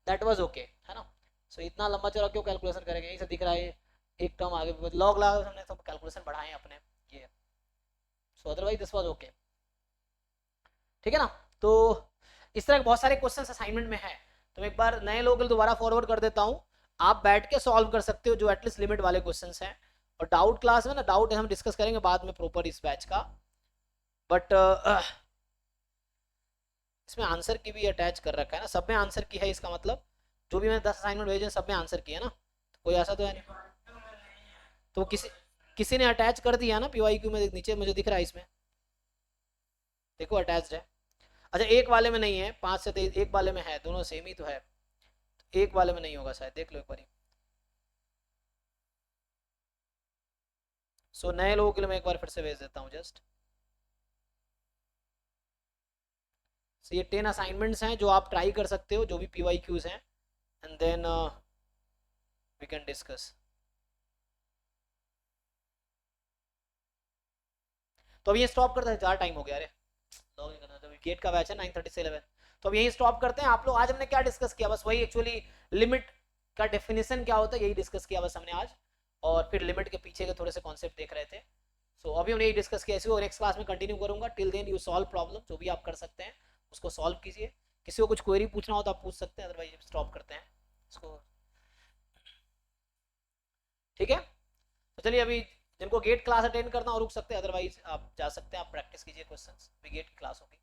दैट वाज ओके, है ना। सो इतना लंबा चौड़ा क्यों कैलकुलेशन करेंगे, यही से दिख रहा है एक टर्म आगे लॉग लगा हमने सब कैलकुलेशन बढ़ाए अपने ये, सो अदरवाइज दिस वाज ओके, ठीक है ना। तो इस तरह के बहुत सारे क्वेश्चन असाइनमेंट में है, तो एक बार नए लोगों के लिए दोबारा फॉरवर्ड कर देता हूँ, आप बैठ के सॉल्व कर सकते हो जो एटलीस्ट लिमिट वाले क्वेश्चन हैं। और डाउट क्लास में ना, डाउट हम डिस्कस करेंगे बाद में प्रॉपर इस बैच का, बट इसमें आंसर की भी अटैच कर रखा है ना, सब में आंसर की है, इसका मतलब जो भी मैंने 10 असाइनमेंट भेजे सब में आंसर किया ना, तो कोई ऐसा तो है नहीं, तो किसी ने अटैच कर दिया ना PYQ में, नीचे मुझे दिख रहा है इसमें, देखो अटैच्ड है। अच्छा एक वाले में नहीं है, 5 से 23 एक वाले में है, दोनों सेम ही तो है, एक वाले में नहीं होगा शायद, देख लो एक बार। सो नए लोगों के लिए मैं एक बार फिर से भेज देता हूँ जस्ट। सो ये 10 असाइनमेंट्स हैं जो आप ट्राई कर सकते हो, जो भी PYQs हैं, and then we can discuss. तो अब ये स्टॉप करते हैं, ज़्यादा टाइम हो गया, अरे लॉग इन करना था, गेट का बैच है 9:30 से 11। तो अब यही स्टॉप करते हैं। आप लोग आज हमने क्या डिस्कस किया, बस वही एक्चुअली लिमिट का डेफिनेशन क्या होता है यही डिस्कस किया बस हमने आज, और फिर लिमिट के पीछे के थोड़े से कॉन्सेप्ट देख रहे थे। सो अभी हमने यही डिस्कस किया, इसी को नेक्स्ट क्लास में कंटिन्यू करूंगा। Till then you solve problem, जो भी आप कर सकते हैं उसको सॉल्व कीजिए। किसी को कुछ क्वेरी पूछना हो तो आप पूछ सकते हैं, अदरवाइज स्टॉप करते हैं इसको, ठीक है। तो चलिए अभी जिनको गेट क्लास अटेंड करना हो रुक सकते हैं, अदरवाइज आप जा सकते हैं, आप प्रैक्टिस कीजिए क्वेश्चंस, भी गेट की क्लास होगी।